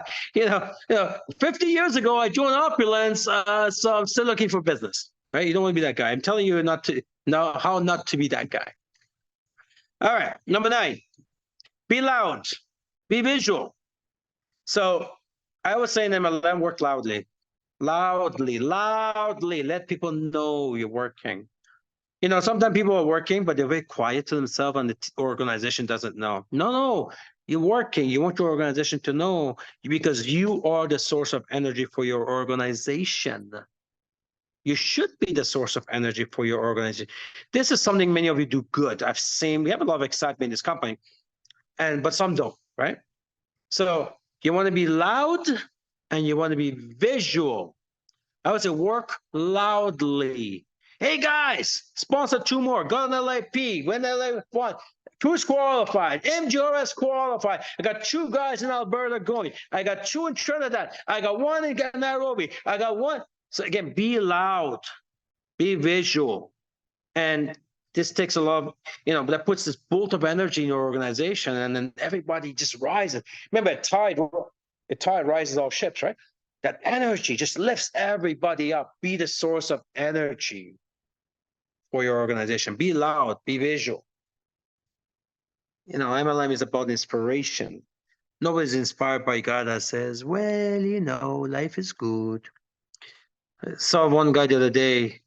[SPEAKER 2] 50 years ago I joined Opulence, so I'm still looking for business, right? You don't want to be that guy. I'm telling you how not to be that guy. All right, number 9, be loud, be visual. So I always say in MLM, work loudly. Loudly, let people know you're working. Sometimes people are working, but they're very quiet to themselves and the organization doesn't know. No, you're working. You want your organization to know because you are the source of energy for your organization. You should be the source of energy for your organization. This is something many of you do good. I've seen, we have a lot of excitement in this company, but some don't, right? So you want to be loud and you want to be visual. I would say work loudly. Hey guys, sponsor 2 more. Go on LAP. When LA won, who's qualified? MGRS qualified. I got 2 guys in Alberta going. I got 2 in Trinidad. I got 1 in Nairobi. I got 1. So again, be loud, be visual. And this takes a lot of, that puts this bolt of energy in your organization, and then everybody just rises. Remember, a tide rises all ships, right? That energy just lifts everybody up. Be the source of energy for your organization. Be loud, be visual. MLM is about inspiration. Nobody's inspired by a guy that says, well, life is good. I saw one guy the other day,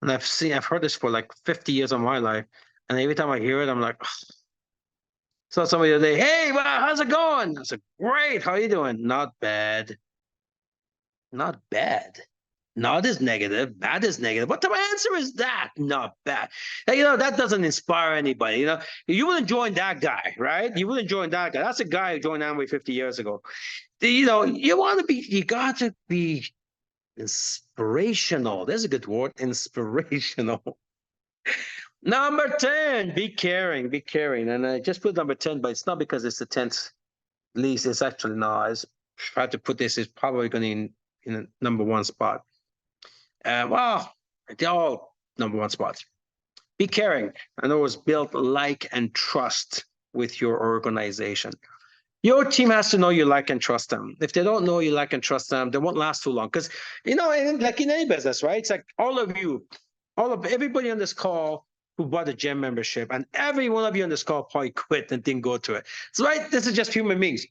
[SPEAKER 2] and I've heard this for like 50 years of my life. And every time I hear it, I'm like, ugh. Saw somebody the other day, hey, well, how's it going? I said, great, how you doing? Not bad. Not bad. Not as negative, bad is negative. What type of answer is that? Not bad. Hey, that doesn't inspire anybody. You wouldn't join that guy, right? You wouldn't join that guy. That's a guy who joined Amway 50 years ago. You got to be inspirational. There's a good word, inspirational. Number 10, be caring, be caring. And I just put number 10, but it's not because it's the 10th least. It's actually not. I tried to put this, it's probably going in a number 1 spot. Well, they're all number 1 spots. Be caring. In other words, build like and trust with your organization. Your team has to know you like and trust them. If they don't know you like and trust them, they won't last too long. Because, like in any business, right? It's like everybody on this call who bought a gym membership, and every one of you on this call probably quit and didn't go to it. So, right, this is just human beings.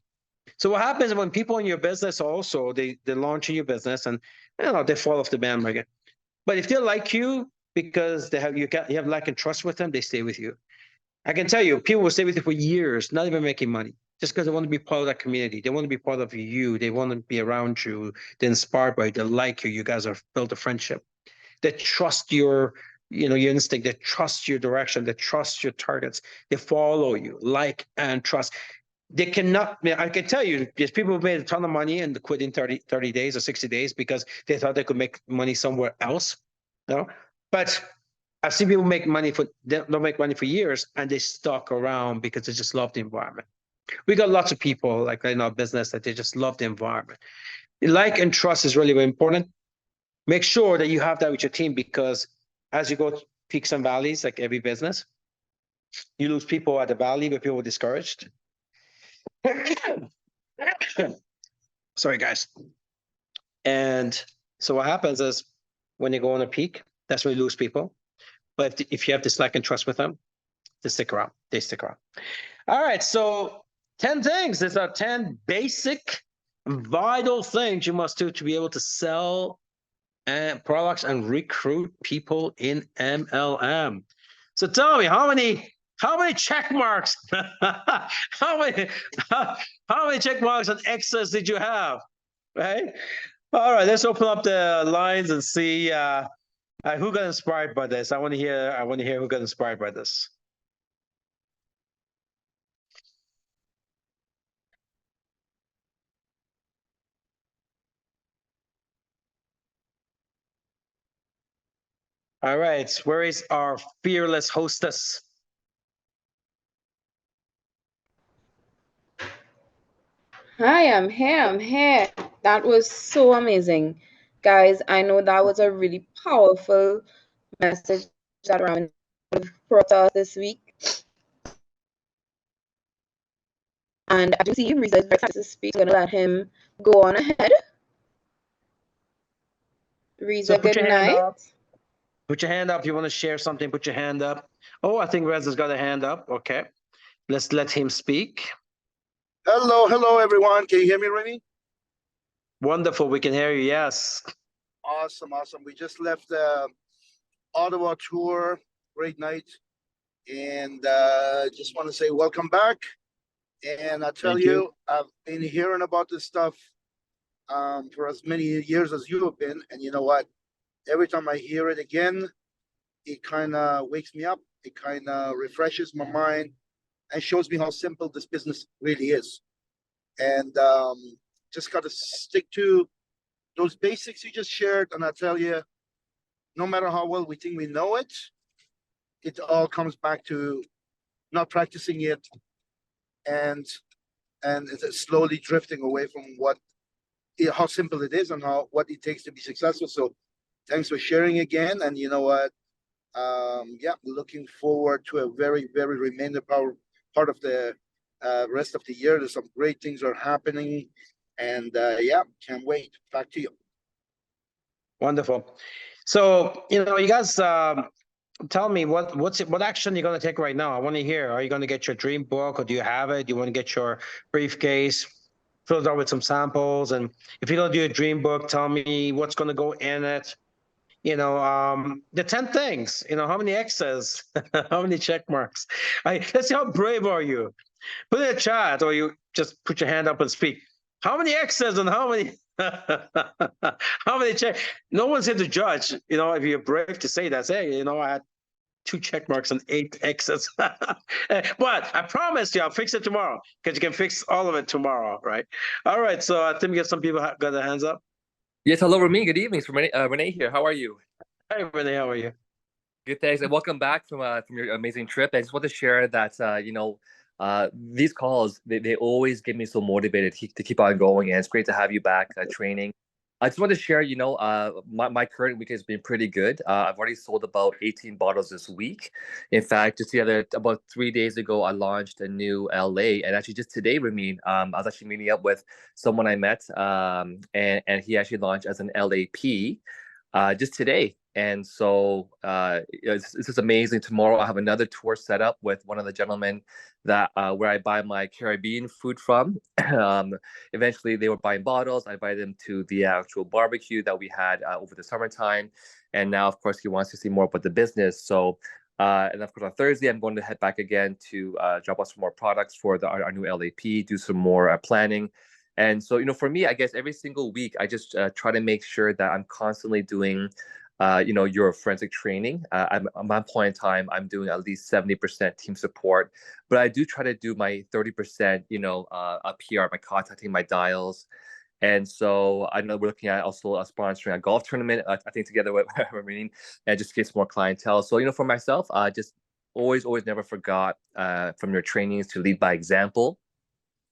[SPEAKER 2] So what happens when people in your business also, they launch in your business and they fall off the bandwagon. But if they like you because you have like and trust with them, they stay with you. I can tell you, people will stay with you for years, not even making money, just because they want to be part of that community. They want to be part of you. They want to be around you. They're inspired by you. They like you. You guys have built a friendship. They trust your instinct. They trust your direction. They trust your targets. They follow you, like and trust. They cannot, I can tell you, there's people who made a ton of money and quit in 30 days or 60 days because they thought they could make money somewhere else. But I've seen people don't make money for years, and they stuck around because they just love the environment. We got lots of people like in our business that they just love the environment. Like and trust is really, really important. Make sure that you have that with your team, because as you go to peaks and valleys, like every business, you lose people at the valley where people are discouraged. Sorry, guys. And so what happens is when you go on a peak, that's when you lose people. But if you have this like and trust with them, they stick around. They stick around. All right. So 10 things. These are 10 basic, vital things you must do to be able to sell products and recruit people in MLM. So tell me, how many check marks? how many check marks on X's did you have? Right. All right. Let's open up the lines and see who got inspired by this. I want to hear who got inspired by this. All right. Where is our fearless hostess?
[SPEAKER 1] Hi, I'm here. That was so amazing. Guys, I know that was a really powerful message that Raman brought us this week. And I do see Reza is very excited to speak. I'm going to let him go on ahead. Reza, good night.
[SPEAKER 2] Put your hand up. If you want to share something, put your hand up. Oh, I think Reza's got a hand up. Okay. Let's let him speak.
[SPEAKER 3] Hello, everyone. Can you hear me, Rennie?
[SPEAKER 2] Wonderful. We can hear you. Yes.
[SPEAKER 3] Awesome. We just left the Ottawa tour. Great night. And just want to say welcome back. And I tell you, I've been hearing about this stuff for as many years as you have been. And you know what? every time I hear it again, it kind of wakes me up. It kind of refreshes my mind and shows me how simple this business really is. And just got to stick to those basics you just shared. And I tell you, no matter how well we think we know it, it all comes back to not practicing it and it's slowly drifting away from how simple it is and what it takes to be successful. So thanks for sharing again. And you know what? Yeah, looking forward to a very, very remainder part of the rest of the year. There's some great things are happening, and yeah, can't wait. Back to you.
[SPEAKER 2] Wonderful. So, you guys, tell me what action you're going to take right now. I want to hear. Are you going to get your dream book, or do you have it? Do you want to get your briefcase filled out with some samples? And if you're going to do a dream book, tell me what's going to go in it. The 10 things. How many X's, how many check marks. Let's see how brave are you. Put it in a chat, or you just put your hand up and speak. How many X's and how many how many check? No one's here to judge. If you're brave to say that, say, I had 2 check marks and 8 X's. But I promise you, I'll fix it tomorrow, because you can fix all of it tomorrow, right? All right. So I think we have some people got their hands up.
[SPEAKER 4] Yes, hello, Remy. Good evening. It's Renee here. How are you?
[SPEAKER 2] Hey, Renee. How are you?
[SPEAKER 4] Good, thanks, and welcome back from your amazing trip. I just want to share that these calls they always get me so motivated to keep on going, and it's great to have you back training. I just want to share, my current week has been pretty good. I've already sold about 18 bottles this week. In fact, just about 3 days ago, I launched a new LA, and actually just today, Ramin, I was actually meeting up with someone I met, and he actually launched as an LAP just today. And so it's just amazing. Tomorrow I have another tour set up with one of the gentlemen that where I buy my Caribbean food from. Eventually they were buying bottles. I invited them to the actual barbecue that we had over the summertime. And now, of course, he wants to see more about the business. So, and of course, on Thursday, I'm going to head back again to drop off some more products for our new LAP, do some more planning. And so, for me, I guess every single week, I just try to make sure that I'm constantly doing your forensic training. At my point in time, I'm doing at least 70% team support, but I do try to do my 30%, up here, my contacting, my dials. And so I know we're looking at also sponsoring a golf tournament, I think together with Marine, and just get some more clientele. So, for myself, just always never forgot from your trainings to lead by example.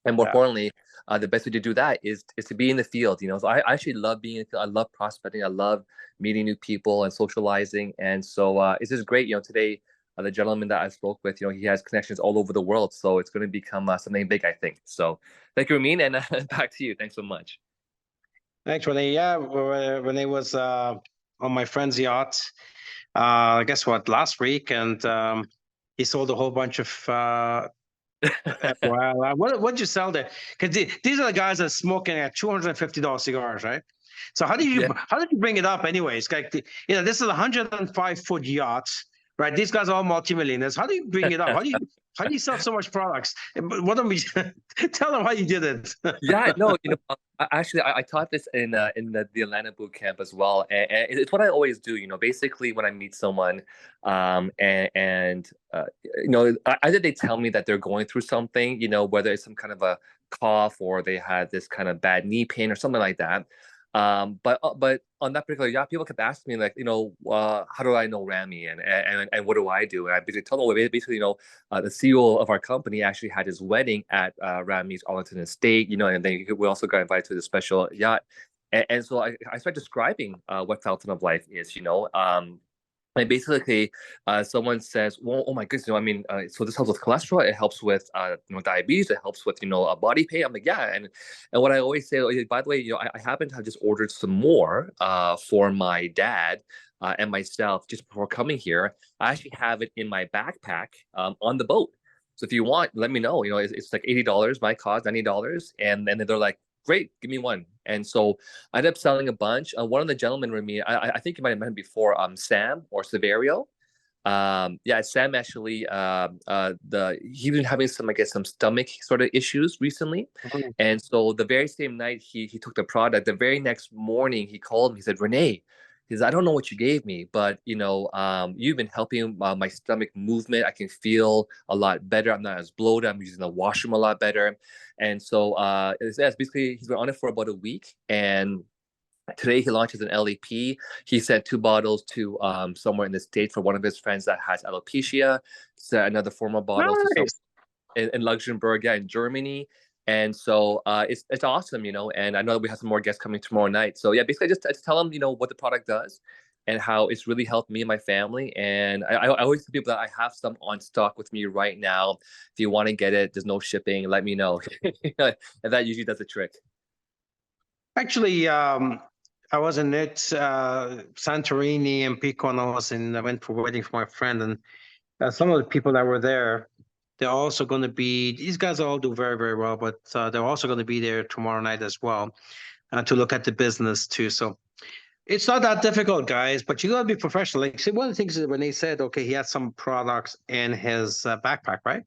[SPEAKER 4] And more importantly, the best way to do that is to be in the field. So I actually love being in the field. I love prospecting. I love meeting new people and socializing. And so it's just great. Today, the gentleman that I spoke with, he has connections all over the world. So it's going to become something big, I think. So thank you, Ramin, and back to you. Thanks so much.
[SPEAKER 2] Thanks, Renee. Yeah, Renee was on my friend's yacht, guess what, last week, and he sold a whole bunch of well, what'd you sell there? Because these are the guys that are smoking at $250 cigars, right? So how did you bring it up, anyways? Like, this is a 105-foot yacht, right? These guys are all multimillionaires. How do you bring it up? How do you sell so much products? What don't we tell them how you did it?
[SPEAKER 4] Yeah, no, actually, I taught this in the Atlanta boot camp as well, and it's what I always do. Basically, when I meet someone, either they tell me that they're going through something, whether it's some kind of a cough or they had this kind of bad knee pain or something like that. But on that particular yacht, people kept asking me, like, how do I know Rami and what do I do? And I basically told them, basically, the CEO of our company actually had his wedding at Rami's Arlington Estate, and then we also got invited to the special yacht. And so I started describing what Fountain of Life is, And basically, someone says, "Well, oh my goodness, so this helps with cholesterol. It helps with, diabetes. It helps with, a body pain." I'm like, yeah, and what I always say, by the way, I happen to have just ordered some more for my dad and myself just before coming here. I actually have it in my backpack on the boat. So if you want, let me know. It's like $80. My cost $90, and then they're like, great, give me one. And so I ended up selling a bunch. One of the gentlemen, Remy, I think you might have met him before, Sam or Severio. Sam actually, he's been having some stomach sort of issues recently.
[SPEAKER 2] Mm-hmm.
[SPEAKER 4] And so the very same night he took the product, the very next morning he called me, he said, Renee, He says, I don't know what you gave me, but you've been helping my stomach movement. I can feel a lot better. I'm not as bloated. I'm using the washroom a lot better. And so it's basically he's been on it for about a week. And today he launches an LEP. He sent 2 bottles to somewhere in the States for one of his friends that has alopecia. Sent another 4 more bottles to someone in Luxembourg, in Germany. And so it's awesome, and I know we have some more guests coming tomorrow night. So yeah, basically just tell them, what the product does and how it's really helped me and my family. And I always tell people that I have some on stock with me right now. If you want to get it, there's no shipping, let me know. And that usually does the trick.
[SPEAKER 2] Actually, I was in Santorini and Pico, and I went for a wedding for my friend, and some of the people that were there, they're also going to be, these guys all do very, very well, but they're also going to be there tomorrow night as well to look at the business too. So it's not that difficult, guys, but you got to be professional. Like, see, one of the things is when they said, okay, he has some products in his backpack, right?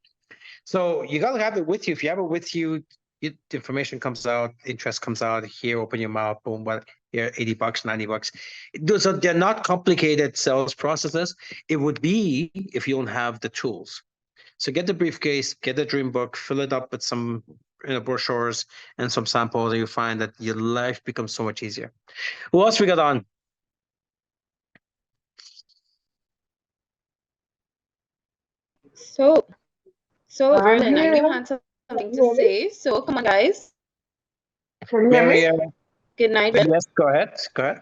[SPEAKER 2] So you got to have it with you. If you have it with you, the information comes out, interest comes out, here, open your mouth, boom, what, here, $80, $90. So they're not complicated sales processes. It would be if you don't have the tools. So get the briefcase, get the dream book, fill it up with some brochures and some samples, and you find that your life becomes so much easier. Who else we got on?
[SPEAKER 1] So Vernon, I know you had something to say. So come on, guys.
[SPEAKER 2] Mary,
[SPEAKER 1] Good night.
[SPEAKER 2] yes, go ahead. Go ahead.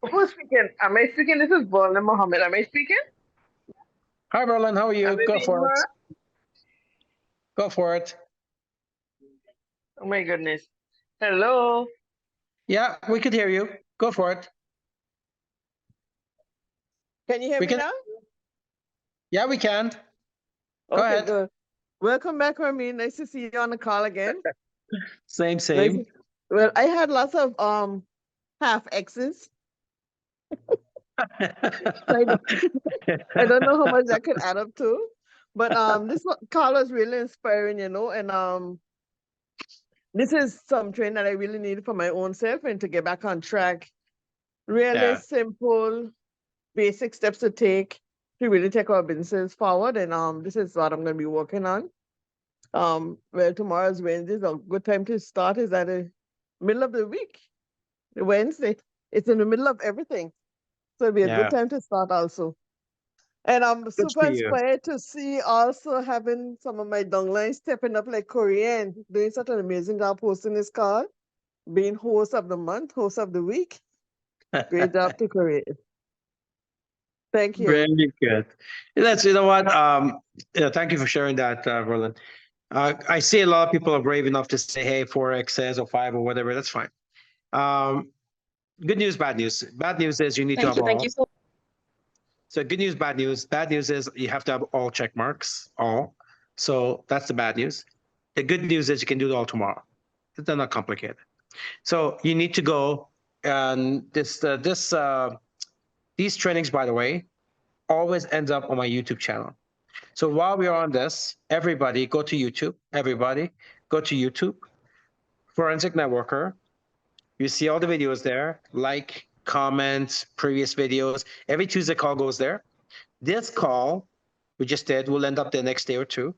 [SPEAKER 5] Who's speaking? Am I speaking? This is Vernon Mohammed. Am I speaking?
[SPEAKER 2] Hi, Vernon. How are you? Go for it. Go for it.
[SPEAKER 5] Oh my goodness. Hello.
[SPEAKER 2] Yeah, we could hear you. Go for it.
[SPEAKER 5] Can you hear me now?
[SPEAKER 2] Yeah, we can. Go ahead.
[SPEAKER 5] Good. Welcome back, Ramin. Nice to see you on the call again.
[SPEAKER 2] Same.
[SPEAKER 5] Well, I had lots of half X's. I don't know how much that could add up to, but this call was really inspiring, and this is some training that I really need for my own self and to get back on track. Really simple, basic steps to take to really take our businesses forward, and this is what I'm going to be working on. Well, tomorrow's Wednesday, so a good time to start is at the middle of the week. Wednesday, it's in the middle of everything. So it'll be a good time to start also. And I'm super inspired to see also having some of my downlines stepping up like Korean, doing such an amazing job posting this card, being host of the month, host of the week. Great job to Korean. Thank you.
[SPEAKER 2] Very good. That's, you know what, thank you for sharing that, Roland. I see a lot of people are brave enough to say, hey, 4X says or 5 or whatever, that's fine. Good news, bad news. Bad news is you need to have all.
[SPEAKER 1] Thank you
[SPEAKER 2] So good news, bad news. Bad news is you have to have all check marks, all. So that's the bad news. The good news is you can do it all tomorrow. They're not complicated. So you need to go, and these trainings, by the way, always ends up on my YouTube channel. So while we're on this, everybody go to YouTube. Everybody go to YouTube, Forensic Networker. You see all the videos there, like, comment, previous videos. Every Tuesday call goes there. This call we just did will end up the next day or two,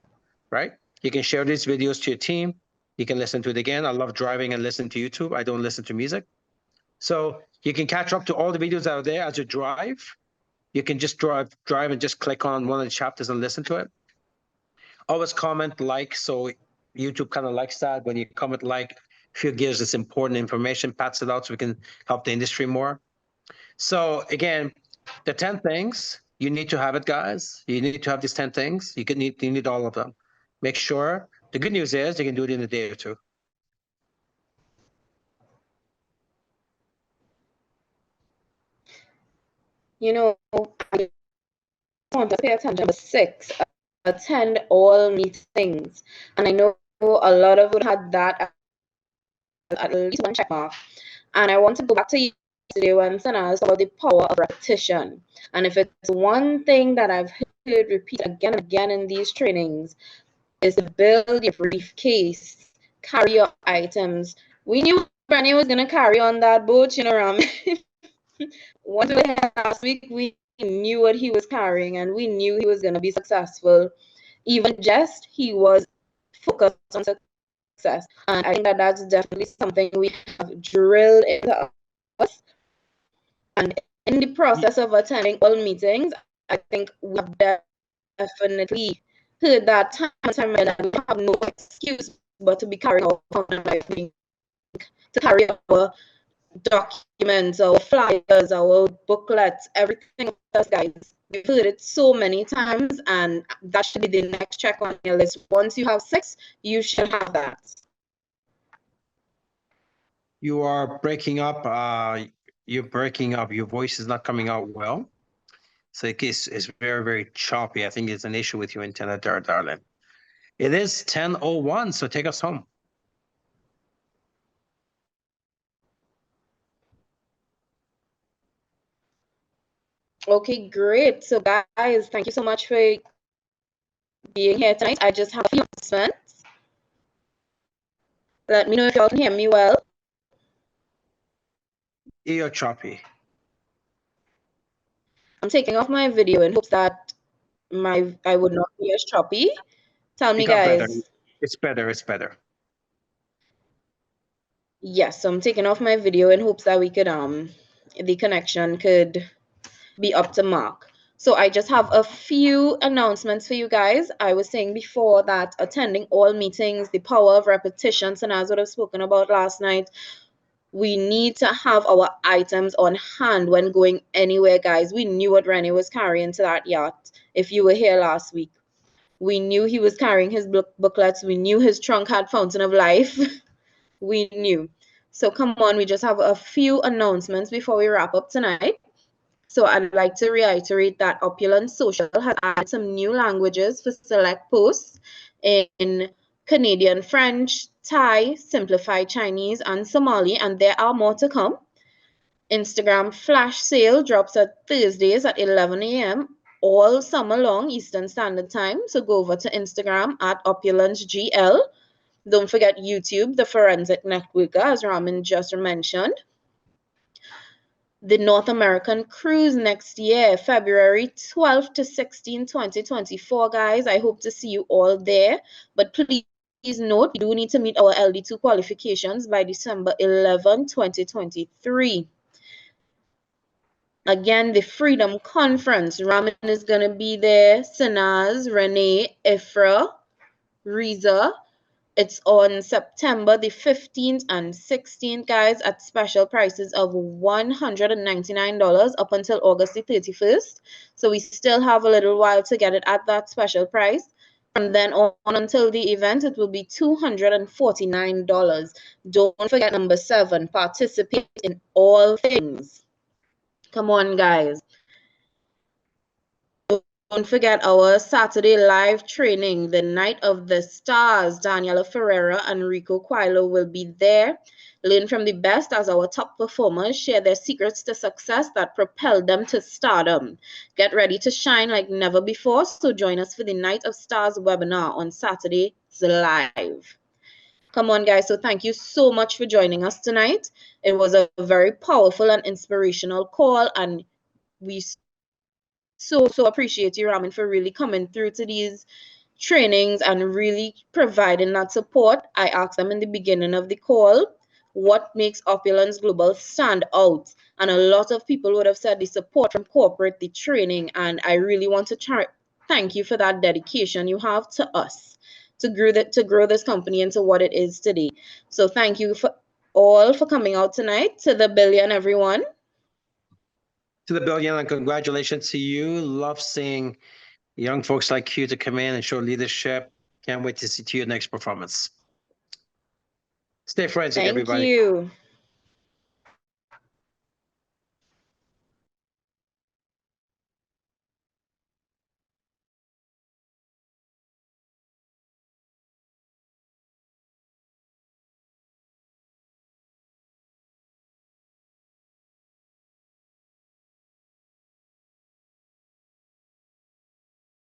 [SPEAKER 2] right? You can share these videos to your team. You can listen to it again. I love driving and listening to YouTube. I don't listen to music. So you can catch up to all the videos that are there as you drive. You can just drive and just click on one of the chapters and listen to it. Always comment, like, so YouTube kind of likes that. When you comment, like, if it gives us important information, pats it out so we can help the industry more. So again, the 10 things, you need to have it, guys. You need to have these 10 things. You need all of them. Make sure. The good news is you can do it in a day or two.
[SPEAKER 1] I want to pay attention. Number 6, attend all meetings. And I know a lot of you had that at least one check mark. And I want to go back to yesterday when Sana asked about the power of repetition. And if it's one thing that I've heard repeat again and again in these trainings, is to build your briefcase, carry your items. We knew Brandy was going to carry on that boat, Ramin. Once we were here last week, we knew what he was carrying and we knew he was going to be successful. Even just he was focused on success. And I think that that's definitely something we have drilled into us. And in the process of attending all meetings, I think we have definitely heard that time and time again that we have no excuse but to be carrying our life, to carry our documents, our flyers, our booklets, everything with us, guys. We've heard it so many times, and that should be the next check on your list. Once you have 6, you should have that.
[SPEAKER 2] You are breaking up. You're breaking up. Your voice is not coming out well. So it's very, very choppy. I think it's an issue with your internet there, darling. It is 10:01, so take us home.
[SPEAKER 1] Okay, great. So, guys, thank you so much for being here tonight. I just have a few announcements. Let me know if y'all can hear me well.
[SPEAKER 2] You're choppy.
[SPEAKER 1] I'm taking off my video in hopes that I would not be as choppy. Tell me, guys.
[SPEAKER 2] Better. It's better. It's better.
[SPEAKER 1] Yes, so I'm taking off my video in hopes that we could the connection could be up to mark. So I just have a few announcements for you guys. I was saying before that attending all meetings, the power of repetitions, and as what I've spoken about last night, we need to have our items on hand when going anywhere, guys. We knew what Rennie was carrying to that yacht. If you were here last week, we knew he was carrying his booklets. We knew his trunk had Fountain of Life. We knew. So come on, we just have a few announcements before we wrap up tonight. So I'd like to reiterate that Opulent Social has added some new languages for select posts in Canadian French, Thai, Simplified Chinese, and Somali, and there are more to come. Instagram flash sale drops at Thursdays at 11 a.m. all summer long Eastern Standard Time. So go over to Instagram at OpulenceGL. Don't forget YouTube, the Forensic Networker, as Ramin just mentioned. The North American cruise next year, February 12th to 16th, 2024, guys. I hope to see you all there. But please note, we do need to meet our LD2 qualifications by December 11, 2023. Again, the Freedom Conference. Ramin is going to be there. Sanaz, Renee, Ifra, Riza. It's on September the 15th and 16th, guys, at special prices of $199 up until August the 31st. So we still have a little while to get it at that special price. From then on until the event, it will be $249. Don't forget number 7, participate in all things. Come on, guys. Don't forget our Saturday live training, the Night of the Stars. Daniela Ferreira and Rico Quilo will be there. Learn from the best as our top performers share their secrets to success that propelled them to stardom. Get ready to shine like never before, so join us for the Night of Stars webinar on Saturday live. Come on, guys. So thank you so much for joining us tonight. It was a very powerful and inspirational call, and we so appreciate you, Ramin, for really coming through to these trainings and really providing that support. I asked them in the beginning of the call, what makes Opulence Global stand out? And a lot of people would have said the support from corporate, the training, and I really want to thank you for that dedication you have to us to grow this company into what it is today. So thank you for all for coming out tonight. To the billion, everyone.
[SPEAKER 2] To the billion, and congratulations to you. Love seeing young folks like you to come in and show leadership. Can't wait to see your next performance. Stay forensic, everybody.
[SPEAKER 1] Thank you.